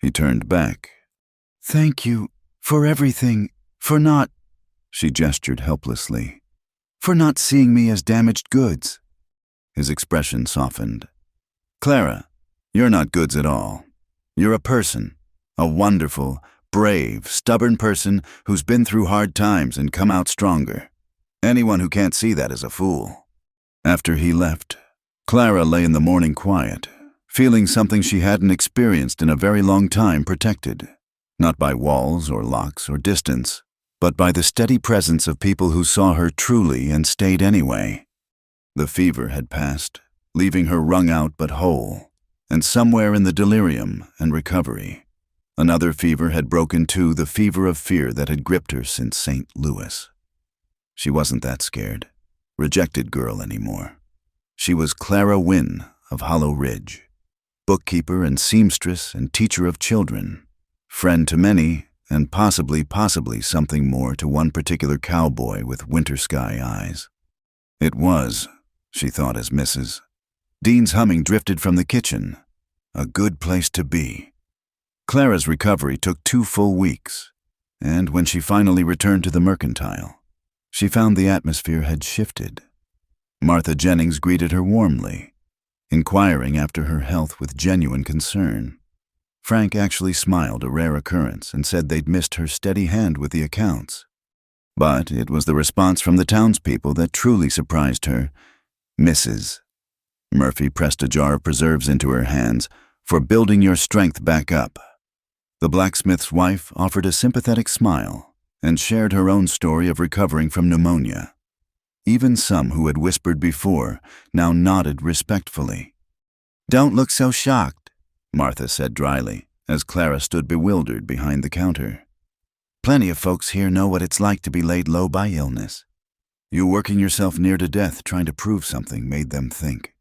He turned back. Thank you for everything, for not, she gestured helplessly, for not seeing me as damaged goods. His expression softened. Clara, you're not goods at all. You're a person, a wonderful, brave, stubborn person who's been through hard times and come out stronger. Anyone who can't see that is a fool. After he left, Clara lay in the morning quiet, feeling something she hadn't experienced in a very long time, protected, not by walls or locks or distance, but by the steady presence of people who saw her truly and stayed anyway. The fever had passed, leaving her wrung out but whole, and somewhere in the delirium and recovery, another fever had broken too, the fever of fear that had gripped her since St. Louis. She wasn't that scared, rejected girl anymore. She was Clara Wynne of Hollow Ridge, bookkeeper and seamstress and teacher of children, friend to many and possibly something more to one particular cowboy with winter sky eyes. It was, she thought as Mrs. Dean's humming drifted from the kitchen. A good place to be. Clara's recovery took 2 full weeks, and when she finally returned to the mercantile, she found the atmosphere had shifted. Martha Jennings greeted her warmly, inquiring after her health with genuine concern. Frank actually smiled, a rare occurrence, and said they'd missed her steady hand with the accounts. But it was the response from the townspeople that truly surprised her. Mrs. Murphy pressed a jar of preserves into her hands. For building your strength back up. The blacksmith's wife offered a sympathetic smile and shared her own story of recovering from pneumonia. Even some who had whispered before now nodded respectfully. "Don't look so shocked," Martha said dryly, as Clara stood bewildered behind the counter. "Plenty of folks here know what it's like to be laid low by illness." You working yourself near to death trying to prove something made them think.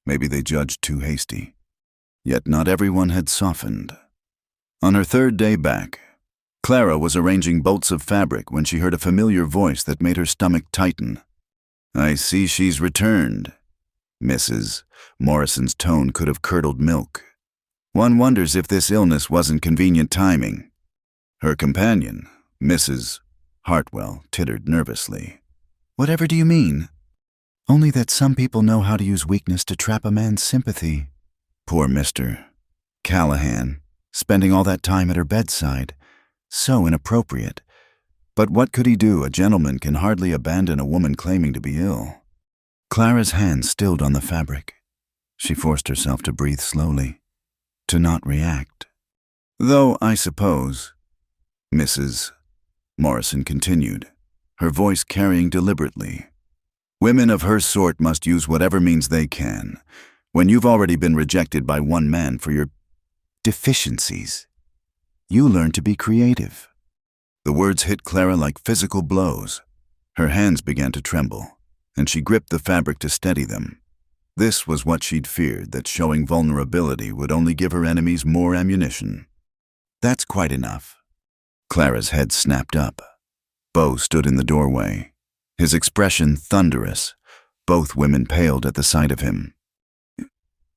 Maybe they judged too hasty. Yet not everyone had softened. On her 3rd day back, Clara was arranging bolts of fabric when she heard a familiar voice that made her stomach tighten. "I see she's returned." Mrs. Morrison's tone could have curdled milk. One wonders if this illness wasn't convenient timing. Her companion, Mrs. Hartwell, tittered nervously. "Whatever do you mean?" "Only that some people know how to use weakness to trap a man's sympathy." Poor Mr. Callahan, spending all that time at her bedside. So inappropriate. But what could he do? A gentleman can hardly abandon a woman claiming to be ill. Clara's hand stilled on the fabric. She forced herself to breathe slowly, to not react. "Though, I suppose," Mrs. Morrison continued, her voice carrying deliberately, "women of her sort must use whatever means they can. When you've already been rejected by one man for your deficiencies, you learn to be creative." The words hit Clara like physical blows. Her hands began to tremble, and she gripped the fabric to steady them. This was what she'd feared, that showing vulnerability would only give her enemies more ammunition. "That's quite enough." Clara's head snapped up. Bo stood in the doorway, his expression thunderous. Both women paled at the sight of him.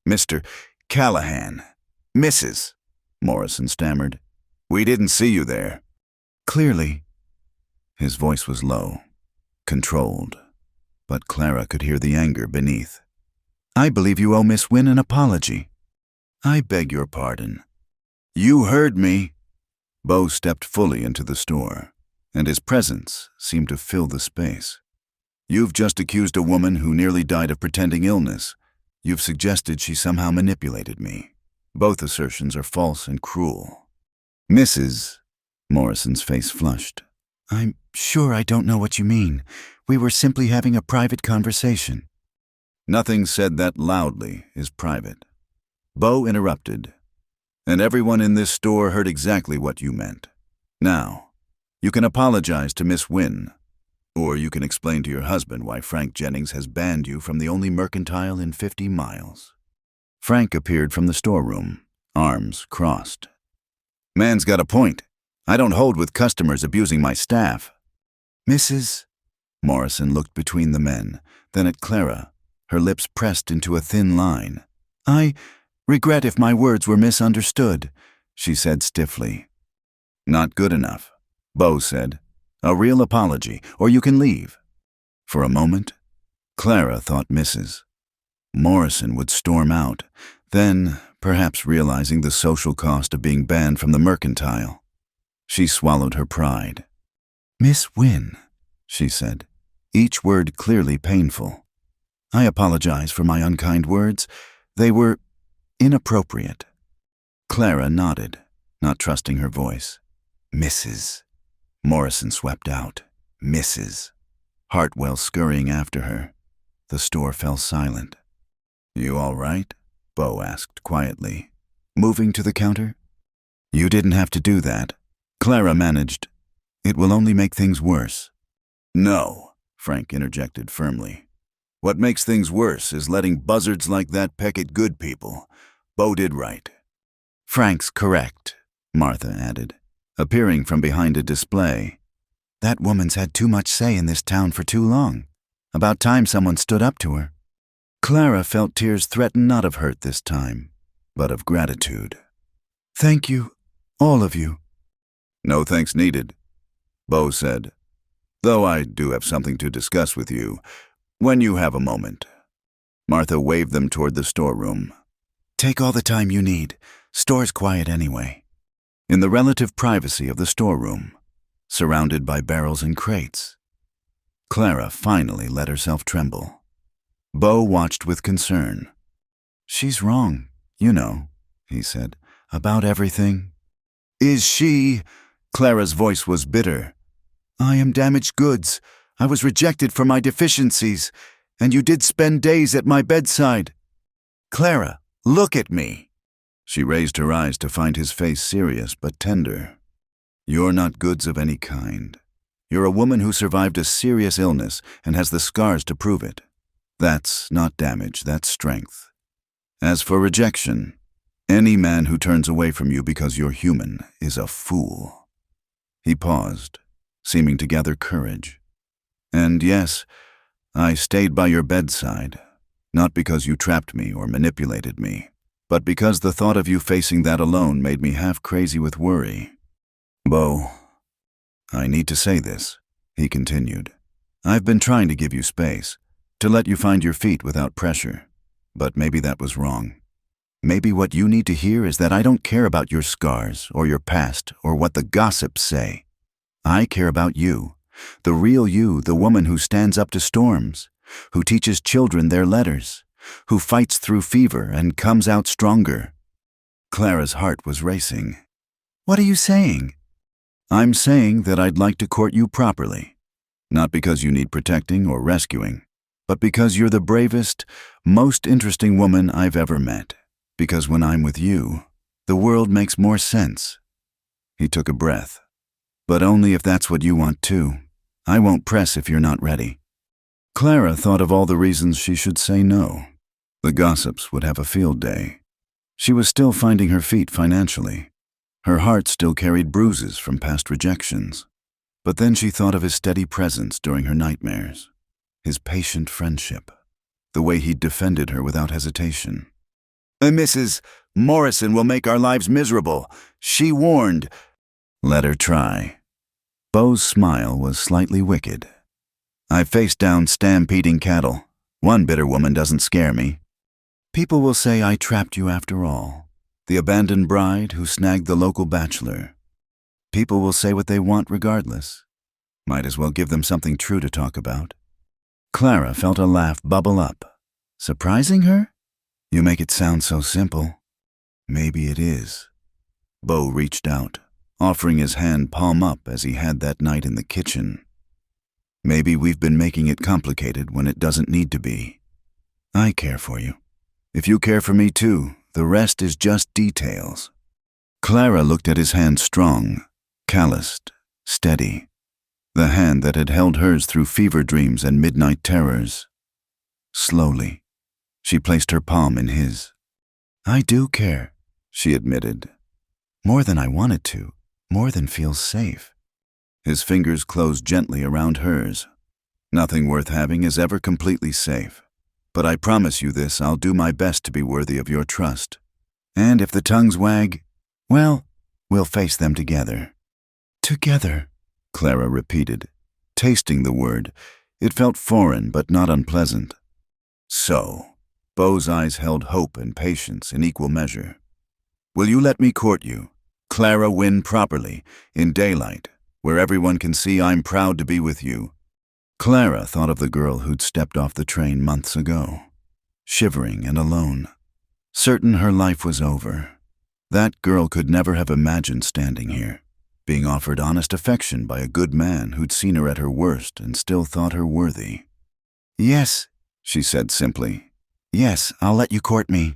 "Mr. Callahan, Mrs. Morrison stammered. "We didn't see you there." "Clearly." His voice was low, controlled, but Clara could hear the anger beneath. "I believe you owe Miss Wynne an apology." "I beg your pardon." "You heard me." Bo stepped fully into the store, and his presence seemed to fill the space. "You've just accused a woman who nearly died of pretending illness. You've suggested she somehow manipulated me. Both assertions are false and cruel." "Mrs. Morrison's face flushed. "I'm sure I don't know what you mean. We were simply having a private conversation." "Nothing said that loudly is private." Bo interrupted. "And everyone in this store heard exactly what you meant. Now, you can apologize to Miss Wynne. Or you can explain to your husband why Frank Jennings has banned you from the only mercantile in 50 miles. Frank appeared from the storeroom, arms crossed. "Man's got a point. I don't hold with customers abusing my staff." "Mrs. Morrison looked between the men, then at Clara, her lips pressed into a thin line. "I regret if my words were misunderstood," she said stiffly. "Not good enough," Bo said. "A real apology, or you can leave." For a moment, Clara thought Mrs. Morrison would storm out, then, perhaps realizing the social cost of being banned from the mercantile, she swallowed her pride. "Miss Wynne," she said, each word clearly painful. "I apologize for my unkind words. They were inappropriate." Clara nodded, not trusting her voice. "Mrs." Morrison swept out. "Mrs." Hartwell scurrying after her. The store fell silent. "You all right?" Bo asked quietly, moving to the counter. "You didn't have to do that," Clara managed. "It will only make things worse." "No," Frank interjected firmly. "What makes things worse is letting buzzards like that peck at good people. Bo did right." "Frank's correct," Martha added. appearing from behind a display. "That woman's had too much say in this town for too long. About time someone stood up to her." Clara felt tears threaten not of hurt this time, but of gratitude. "Thank you, all of you." "No thanks needed," Bo said. "Though I do have something to discuss with you, when you have a moment." Martha waved them toward the storeroom. "Take all the time you need. Store's quiet anyway." In the relative privacy of the storeroom, surrounded by barrels and crates, Clara finally let herself tremble. Bo watched with concern. "She's wrong, you know," he said, "about everything." "Is she?" Clara's voice was bitter. "I am damaged goods. I was rejected for my deficiencies, and you did spend days at my bedside." "Clara, look at me." She raised her eyes to find his face serious but tender. "You're not goods of any kind. You're a woman who survived a serious illness and has the scars to prove it. That's not damage, that's strength. As for rejection, any man who turns away from you because you're human is a fool." He paused, seeming to gather courage. "And yes, I stayed by your bedside, not because you trapped me or manipulated me, but because the thought of you facing that alone made me half crazy with worry. Bo, I need to say this," he continued. "I've been trying to give you space, to let you find your feet without pressure, but maybe that was wrong. Maybe what you need to hear is that I don't care about your scars or your past or what the gossips say. I care about you, the real you, the woman who stands up to storms, who teaches children their letters, who fights through fever and comes out stronger." Clara's heart was racing. "What are you saying?" "I'm saying that I'd like to court you properly, not because you need protecting or rescuing, but because you're the bravest, most interesting woman I've ever met. Because when I'm with you, the world makes more sense." He took a breath. "But only if that's what you want too. I won't press if you're not ready." Clara thought of all the reasons she should say no. The gossips would have a field day. She was still finding her feet financially. Her heart still carried bruises from past rejections. But then she thought of his steady presence during her nightmares, his patient friendship, the way he'd defended her without hesitation. "Mrs. Morrison will make our lives miserable. She warned." "Let her try." Bo's smile was slightly wicked. "I faced down stampeding cattle. One bitter woman doesn't scare me. People will say I trapped you after all. The abandoned bride who snagged the local bachelor. People will say what they want regardless. Might as well give them something true to talk about." Clara felt a laugh bubble up. "Surprising her? You make it sound so simple." "Maybe it is." Bo reached out, offering his hand palm up as he had that night in the kitchen. "Maybe we've been making it complicated when it doesn't need to be. I care for you. If you care for me too, the rest is just details." Clara looked at his hand strong, calloused, steady. The hand that had held hers through fever dreams and midnight terrors. Slowly, she placed her palm in his. "I do care," she admitted. "More than I wanted to, more than feels safe." His fingers closed gently around hers. "Nothing worth having is ever completely safe. But I promise you this, I'll do my best to be worthy of your trust. And if the tongues wag, well, we'll face them together." "Together," Clara repeated, tasting the word. It felt foreign but not unpleasant. "So," Bo's eyes held hope and patience in equal measure. "Will you let me court you, Clara win properly, in daylight, where everyone can see I'm proud to be with you?" Clara thought of the girl who'd stepped off the train months ago, shivering and alone, certain her life was over. That girl could never have imagined standing here, being offered honest affection by a good man who'd seen her at her worst and still thought her worthy. "Yes," she said simply. "Yes, I'll let you court me."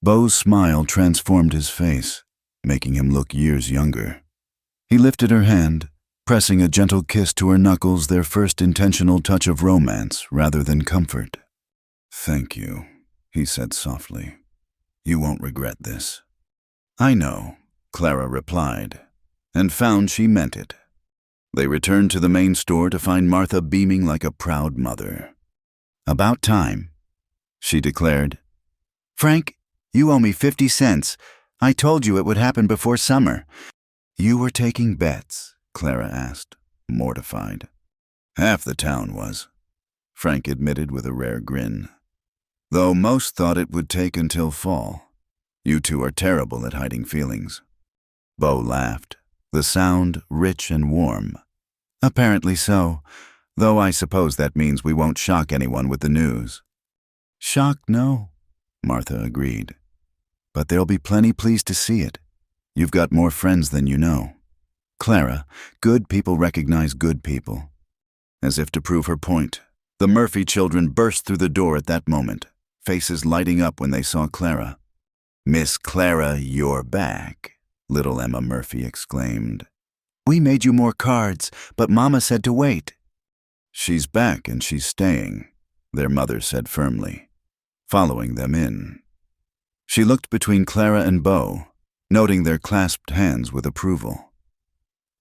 Bo's smile transformed his face, making him look years younger. He lifted her hand, pressing a gentle kiss to her knuckles, their first intentional touch of romance rather than comfort. "Thank you," he said softly. "You won't regret this." "I know," Clara replied. and found she meant it. They returned to the main store to find Martha beaming like a proud mother. "About time," she declared. "Frank, you owe me 50 cents. I told you it would happen before summer." "You were taking bets?" Clara asked, mortified. "Half the town was," Frank admitted with a rare grin. "Though most thought it would take until fall. You two are terrible at hiding feelings." Bo laughed, the sound rich and warm. "Apparently so, though I suppose that means we won't shock anyone with the news." "Shock, no," Martha agreed. "But there'll be plenty pleased to see it. You've got more friends than you know. Clara, good people recognize good people." As if to prove her point, the Murphy children burst through the door at that moment, faces lighting up when they saw Clara. "Miss Clara, you're back," little Emma Murphy exclaimed. "We made you more cards, but Mama said to wait." "She's back and she's staying," their mother said firmly, following them in. She looked between Clara and Bo, noting their clasped hands with approval.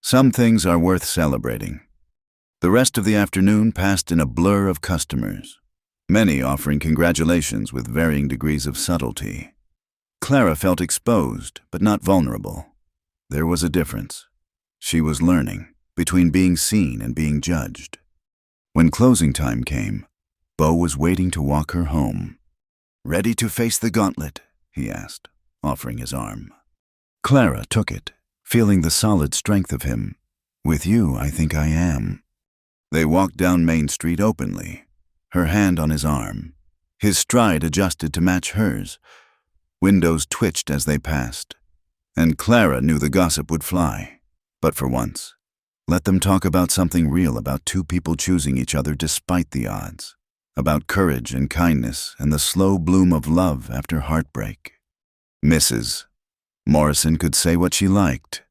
Some things are worth celebrating. The rest of the afternoon passed in a blur of customers, many offering congratulations with varying degrees of subtlety. Clara felt exposed, but not vulnerable. There was a difference. She was learning between being seen and being judged. When closing time came, Bo was waiting to walk her home. "Ready to face the gauntlet?" he asked, offering his arm. Clara took it, feeling the solid strength of him. "With you, I think I am." They walked down Main Street openly, her hand on his arm, his stride adjusted to match hers. Windows twitched as they passed, and Clara knew the gossip would fly. But for once, let them talk about something real, about two people choosing each other despite the odds, about courage and kindness and the slow bloom of love after heartbreak. Mrs. Morrison could say what she liked.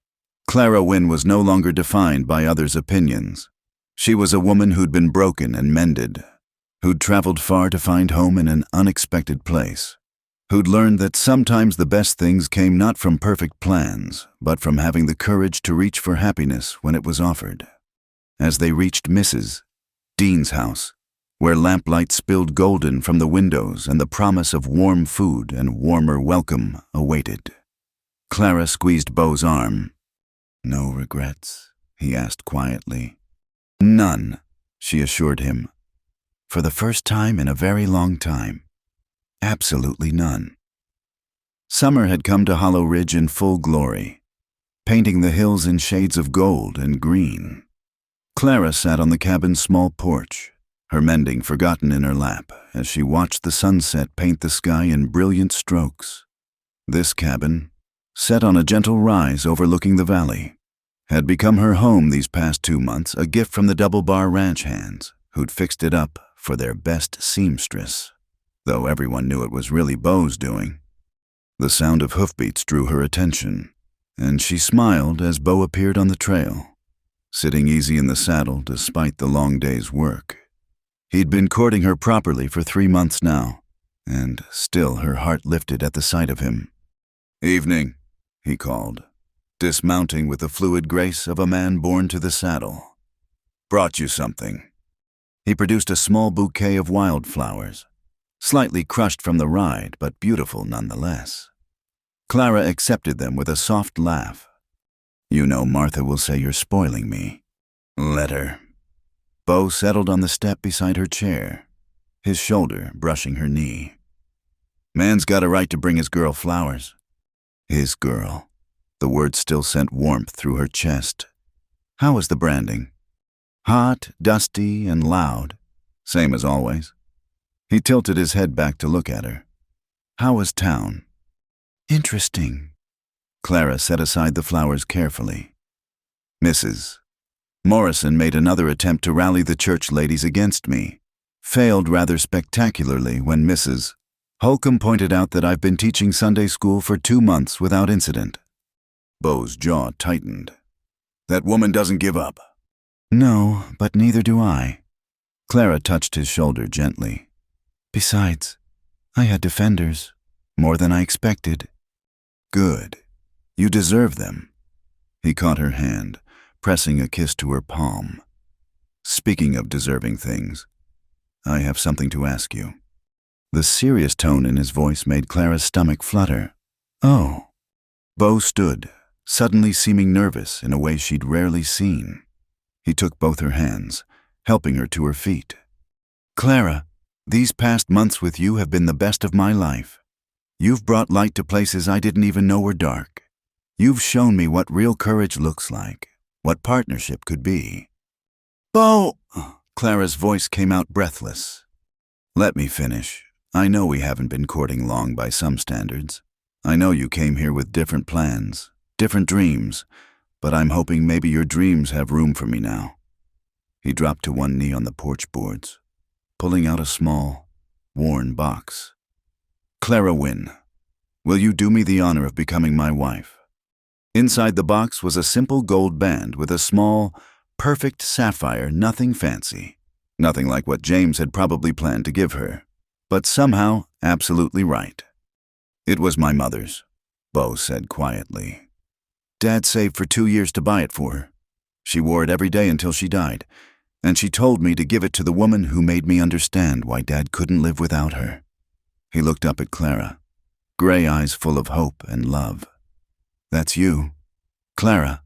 Clara Wynne was no longer defined by others' opinions. She was a woman who'd been broken and mended, who'd traveled far to find home in an unexpected place, who'd learned that sometimes the best things came not from perfect plans, but from having the courage to reach for happiness when it was offered. As they reached Mrs. Dean's house, where lamplight spilled golden from the windows and the promise of warm food and warmer welcome awaited, Clara squeezed Bo's arm. "No regrets?" he asked quietly. "None," she assured him. "For the first time in a very long time. Absolutely none." Summer had come to Hollow Ridge in full glory, painting the hills in shades of gold and green. Clara sat on the cabin's small porch, her mending forgotten in her lap, as she watched the sunset paint the sky in brilliant strokes. This cabin, set on a gentle rise overlooking the valley, had become her home these past 2 months, a gift from the Double Bar ranch hands, who'd fixed it up for their best seamstress, though everyone knew it was really Bo's doing. The sound of hoofbeats drew her attention, and she smiled as Bo appeared on the trail, sitting easy in the saddle despite the long day's work. He'd been courting her properly for 3 months now, and still her heart lifted at the sight of him. "Evening," he called, dismounting with the fluid grace of a man born to the saddle. "Brought you something." He produced a small bouquet of wildflowers, slightly crushed from the ride, but beautiful nonetheless. Clara accepted them with a soft laugh. "You know Martha will say you're spoiling me." "Let her." Bo settled on the step beside her chair, his shoulder brushing her knee. "Man's got a right to bring his girl flowers." His girl. The word still sent warmth through her chest. "How was the branding?" "Hot, dusty, and loud. Same as always." He tilted his head back to look at her. "How was town?" "Interesting." Clara set aside the flowers carefully. "Mrs. Morrison made another attempt to rally the church ladies against me. Failed rather spectacularly when Mrs. Holcomb pointed out that I've been teaching Sunday school for 2 months without incident." Bo's jaw tightened. "That woman doesn't give up." "No, but neither do I." Clara touched his shoulder gently. "Besides, I had defenders, more than I expected." "Good. You deserve them." He caught her hand, pressing a kiss to her palm. "Speaking of deserving things, I have something to ask you." The serious tone in his voice made Clara's stomach flutter. "Oh." Bo stood, suddenly seeming nervous in a way she'd rarely seen. He took both her hands, helping her to her feet. "Clara, these past months with you have been the best of my life. You've brought light to places I didn't even know were dark. You've shown me what real courage looks like, what partnership could be." "Bo!" Clara's voice came out breathless. "Let me finish. I know we haven't been courting long by some standards. I know you came here with different plans, different dreams, but I'm hoping maybe your dreams have room for me now." He dropped to one knee on the porch boards, pulling out a small, worn box. "Clara Wynne, will you do me the honor of becoming my wife?" Inside the box was a simple gold band with a small, perfect sapphire, nothing fancy, nothing like what James had probably planned to give her, but somehow absolutely right. "It was my mother's," Bo said quietly. "Dad saved for 2 years to buy it for her. She wore it every day until she died, and she told me to give it to the woman who made me understand why Dad couldn't live without her." He looked up at Clara, gray eyes full of hope and love. "That's you. Clara,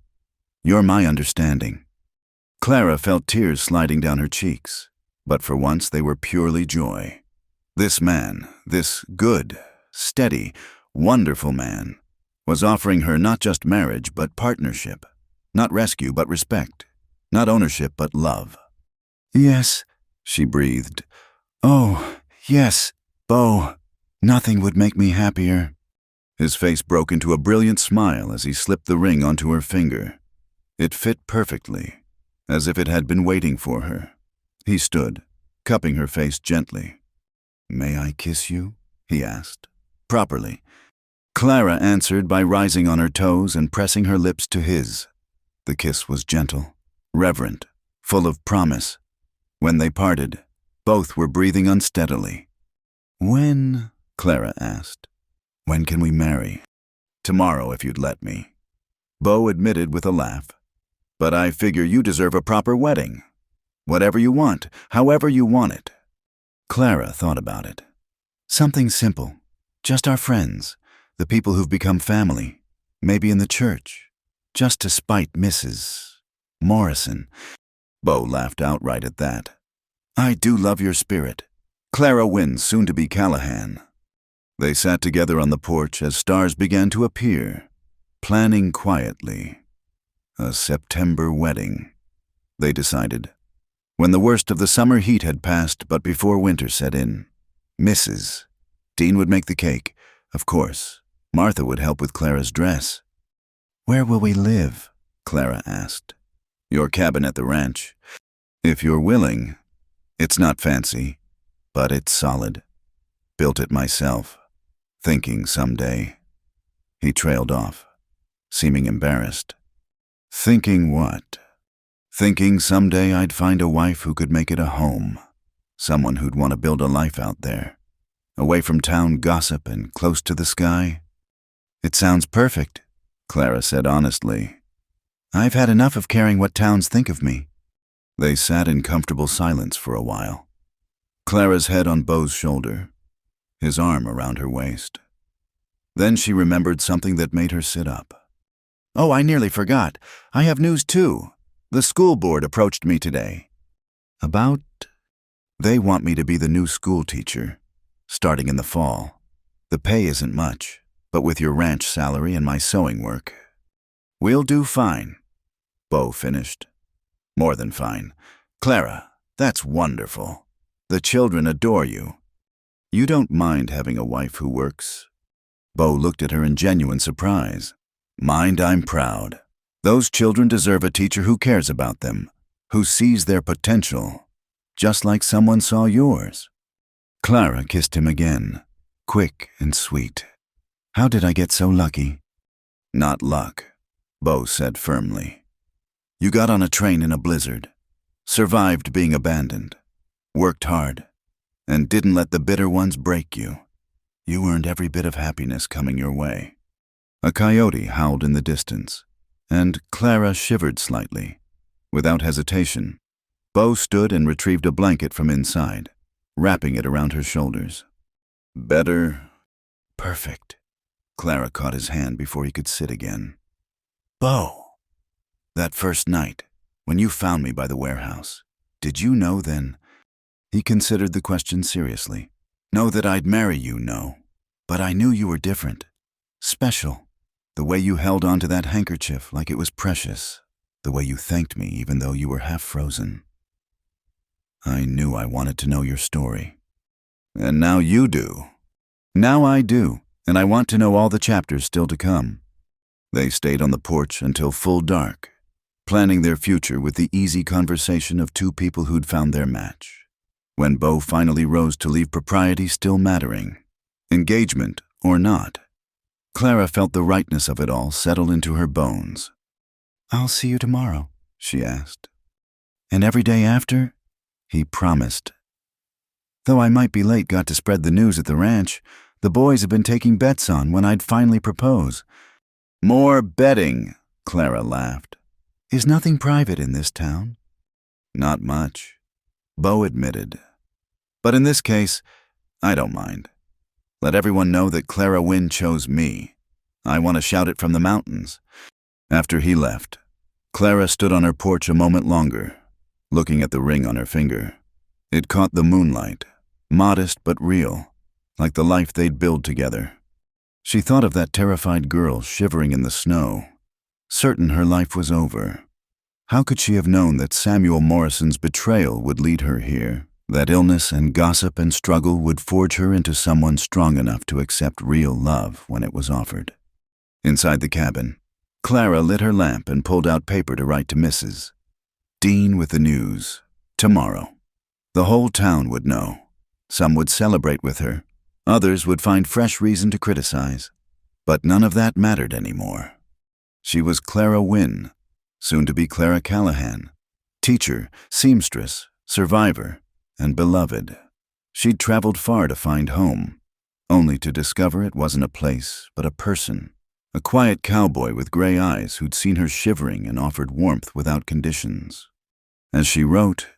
you're my understanding." Clara felt tears sliding down her cheeks, but for once they were purely joy. This man, this good, steady, wonderful man, was offering her not just marriage but partnership, not rescue but respect, not ownership but love. "Yes," she breathed. "Oh, yes, Bo. Nothing would make me happier." His face broke into a brilliant smile as he slipped the ring onto her finger. It fit perfectly, as if it had been waiting for her. He stood, cupping her face gently. "May I kiss you?" he asked. "Properly." Clara answered by rising on her toes and pressing her lips to his. The kiss was gentle, reverent, full of promise. When they parted, both were breathing unsteadily. "When?" Clara asked. "When can we marry?" "Tomorrow, if you'd let me." Bo admitted with a laugh. "But I figure you deserve a proper wedding. Whatever you want, however you want it." Clara thought about it. "Something simple. Just our friends, the people who've become family, maybe in the church, just to spite Mrs. Morrison." Bo laughed outright at that. "I do love your spirit. Clara Wynne, soon to be Callahan." They sat together on the porch as stars began to appear, planning quietly. A September wedding, they decided. When the worst of the summer heat had passed, but before winter set in. Dean would make the cake, of course. Martha would help with Clara's dress. "Where will we live?" Clara asked. "Your cabin at the ranch. If you're willing. It's not fancy, but it's solid. Built it myself, thinking someday." He trailed off, seeming embarrassed. "Thinking what?" "Thinking someday I'd find a wife who could make it a home. Someone who'd want to build a life out there, away from town gossip and close to the sky." "It sounds perfect," Clara said honestly. "I've had enough of caring what towns think of me." They sat in comfortable silence for a while. Clara's head on Bo's shoulder, his arm around her waist. Then she remembered something that made her sit up. "Oh, I nearly forgot. I have news too. The school board approached me today." "About?" "They want me to be the new school teacher, starting in the fall. The pay isn't much, but with your ranch salary and my sewing work, we'll do fine." Bo finished. "More than fine. Clara, that's wonderful. The children adore you. You don't mind having a wife who works?" Bo looked at her in genuine surprise. "Mind, I'm proud. Those children deserve a teacher who cares about them, who sees their potential, just like someone saw yours." Clara kissed him again, quick and sweet. "How did I get so lucky?" "Not luck," Bo said firmly. "You got on a train in a blizzard, survived being abandoned, worked hard, and didn't let the bitter ones break you. You earned every bit of happiness coming your way." A coyote howled in the distance, and Clara shivered slightly. Without hesitation, Bo stood and retrieved a blanket from inside, wrapping it around her shoulders. Better? Perfect. Clara caught his hand before he could sit again. Bo, that first night, when you found me by the warehouse, did you know then? He considered the question seriously. Know that I'd marry you, no. But I knew you were different. Special. The way you held onto that handkerchief like it was precious. The way you thanked me even though you were half frozen. I knew I wanted to know your story. And now you do. Now I do, and I want to know all the chapters still to come. They stayed on the porch until full dark, planning their future with the easy conversation of two people who'd found their match. When Bo finally rose to leave propriety still mattering, engagement or not, Clara felt the rightness of it all settle into her bones. I'll see you tomorrow, she asked. And every day after? He promised. Though I might be late got to spread the news at the ranch, the boys have been taking bets on when I'd finally propose. More betting, Clara laughed. Is nothing private in this town? Not much, Bo admitted. But in this case, I don't mind. Let everyone know that Clara Wynne chose me. I want to shout it from the mountains. After he left, Clara stood on her porch a moment longer, looking at the ring on her finger. It caught the moonlight, modest but real, like the life they'd build together. She thought of that terrified girl shivering in the snow, certain her life was over. How could she have known that Samuel Morrison's betrayal would lead her here, that illness and gossip and struggle would forge her into someone strong enough to accept real love when it was offered? Inside the cabin, Clara lit her lamp and pulled out paper to write to Mrs. Dean with the news. Tomorrow. The whole town would know. Some would celebrate with her. Others would find fresh reason to criticize. But none of that mattered anymore. She was Clara Wynne, soon to be Clara Callahan, teacher, seamstress, survivor, and beloved. She'd traveled far to find home, only to discover it wasn't a place, but a person. A quiet cowboy with gray eyes who'd seen her shivering and offered warmth without conditions. As she wrote,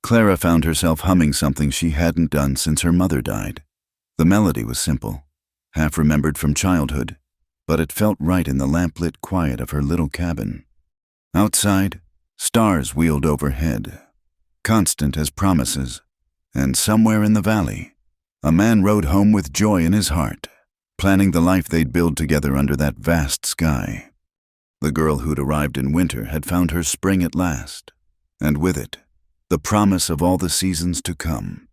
Clara found herself humming something she hadn't done since her mother died. The melody was simple, half remembered from childhood, but it felt right in the lamplit quiet of her little cabin. Outside, stars wheeled overhead, constant as promises, and somewhere in the valley, a man rode home with joy in his heart, planning the life they'd build together under that vast sky. The girl who'd arrived in winter had found her spring at last, and with it, the promise of all the seasons to come,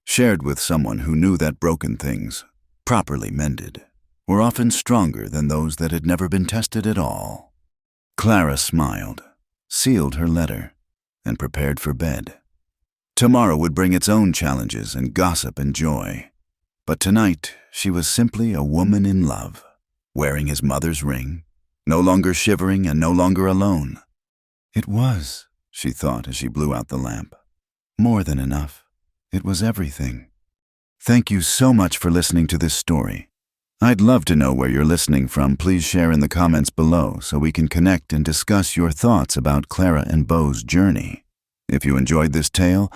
shared with someone who knew that broken things, properly mended, were often stronger than those that had never been tested at all. Clara smiled, sealed her letter, and prepared for bed. Tomorrow would bring its own challenges and gossip and joy. But tonight, she was simply a woman in love, wearing his mother's ring, no longer shivering and no longer alone. It was, she thought as she blew out the lamp, more than enough. It was everything. Thank you so much for listening to this story. I'd love to know where you're listening from. Please share in the comments below so we can connect and discuss your thoughts about Clara and Bo's journey. If you enjoyed this tale,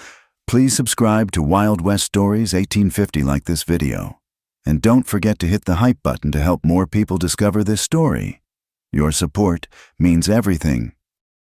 please subscribe to Wild West Stories 1850 like this video. And don't forget to hit the hype button to help more people discover this story. Your support means everything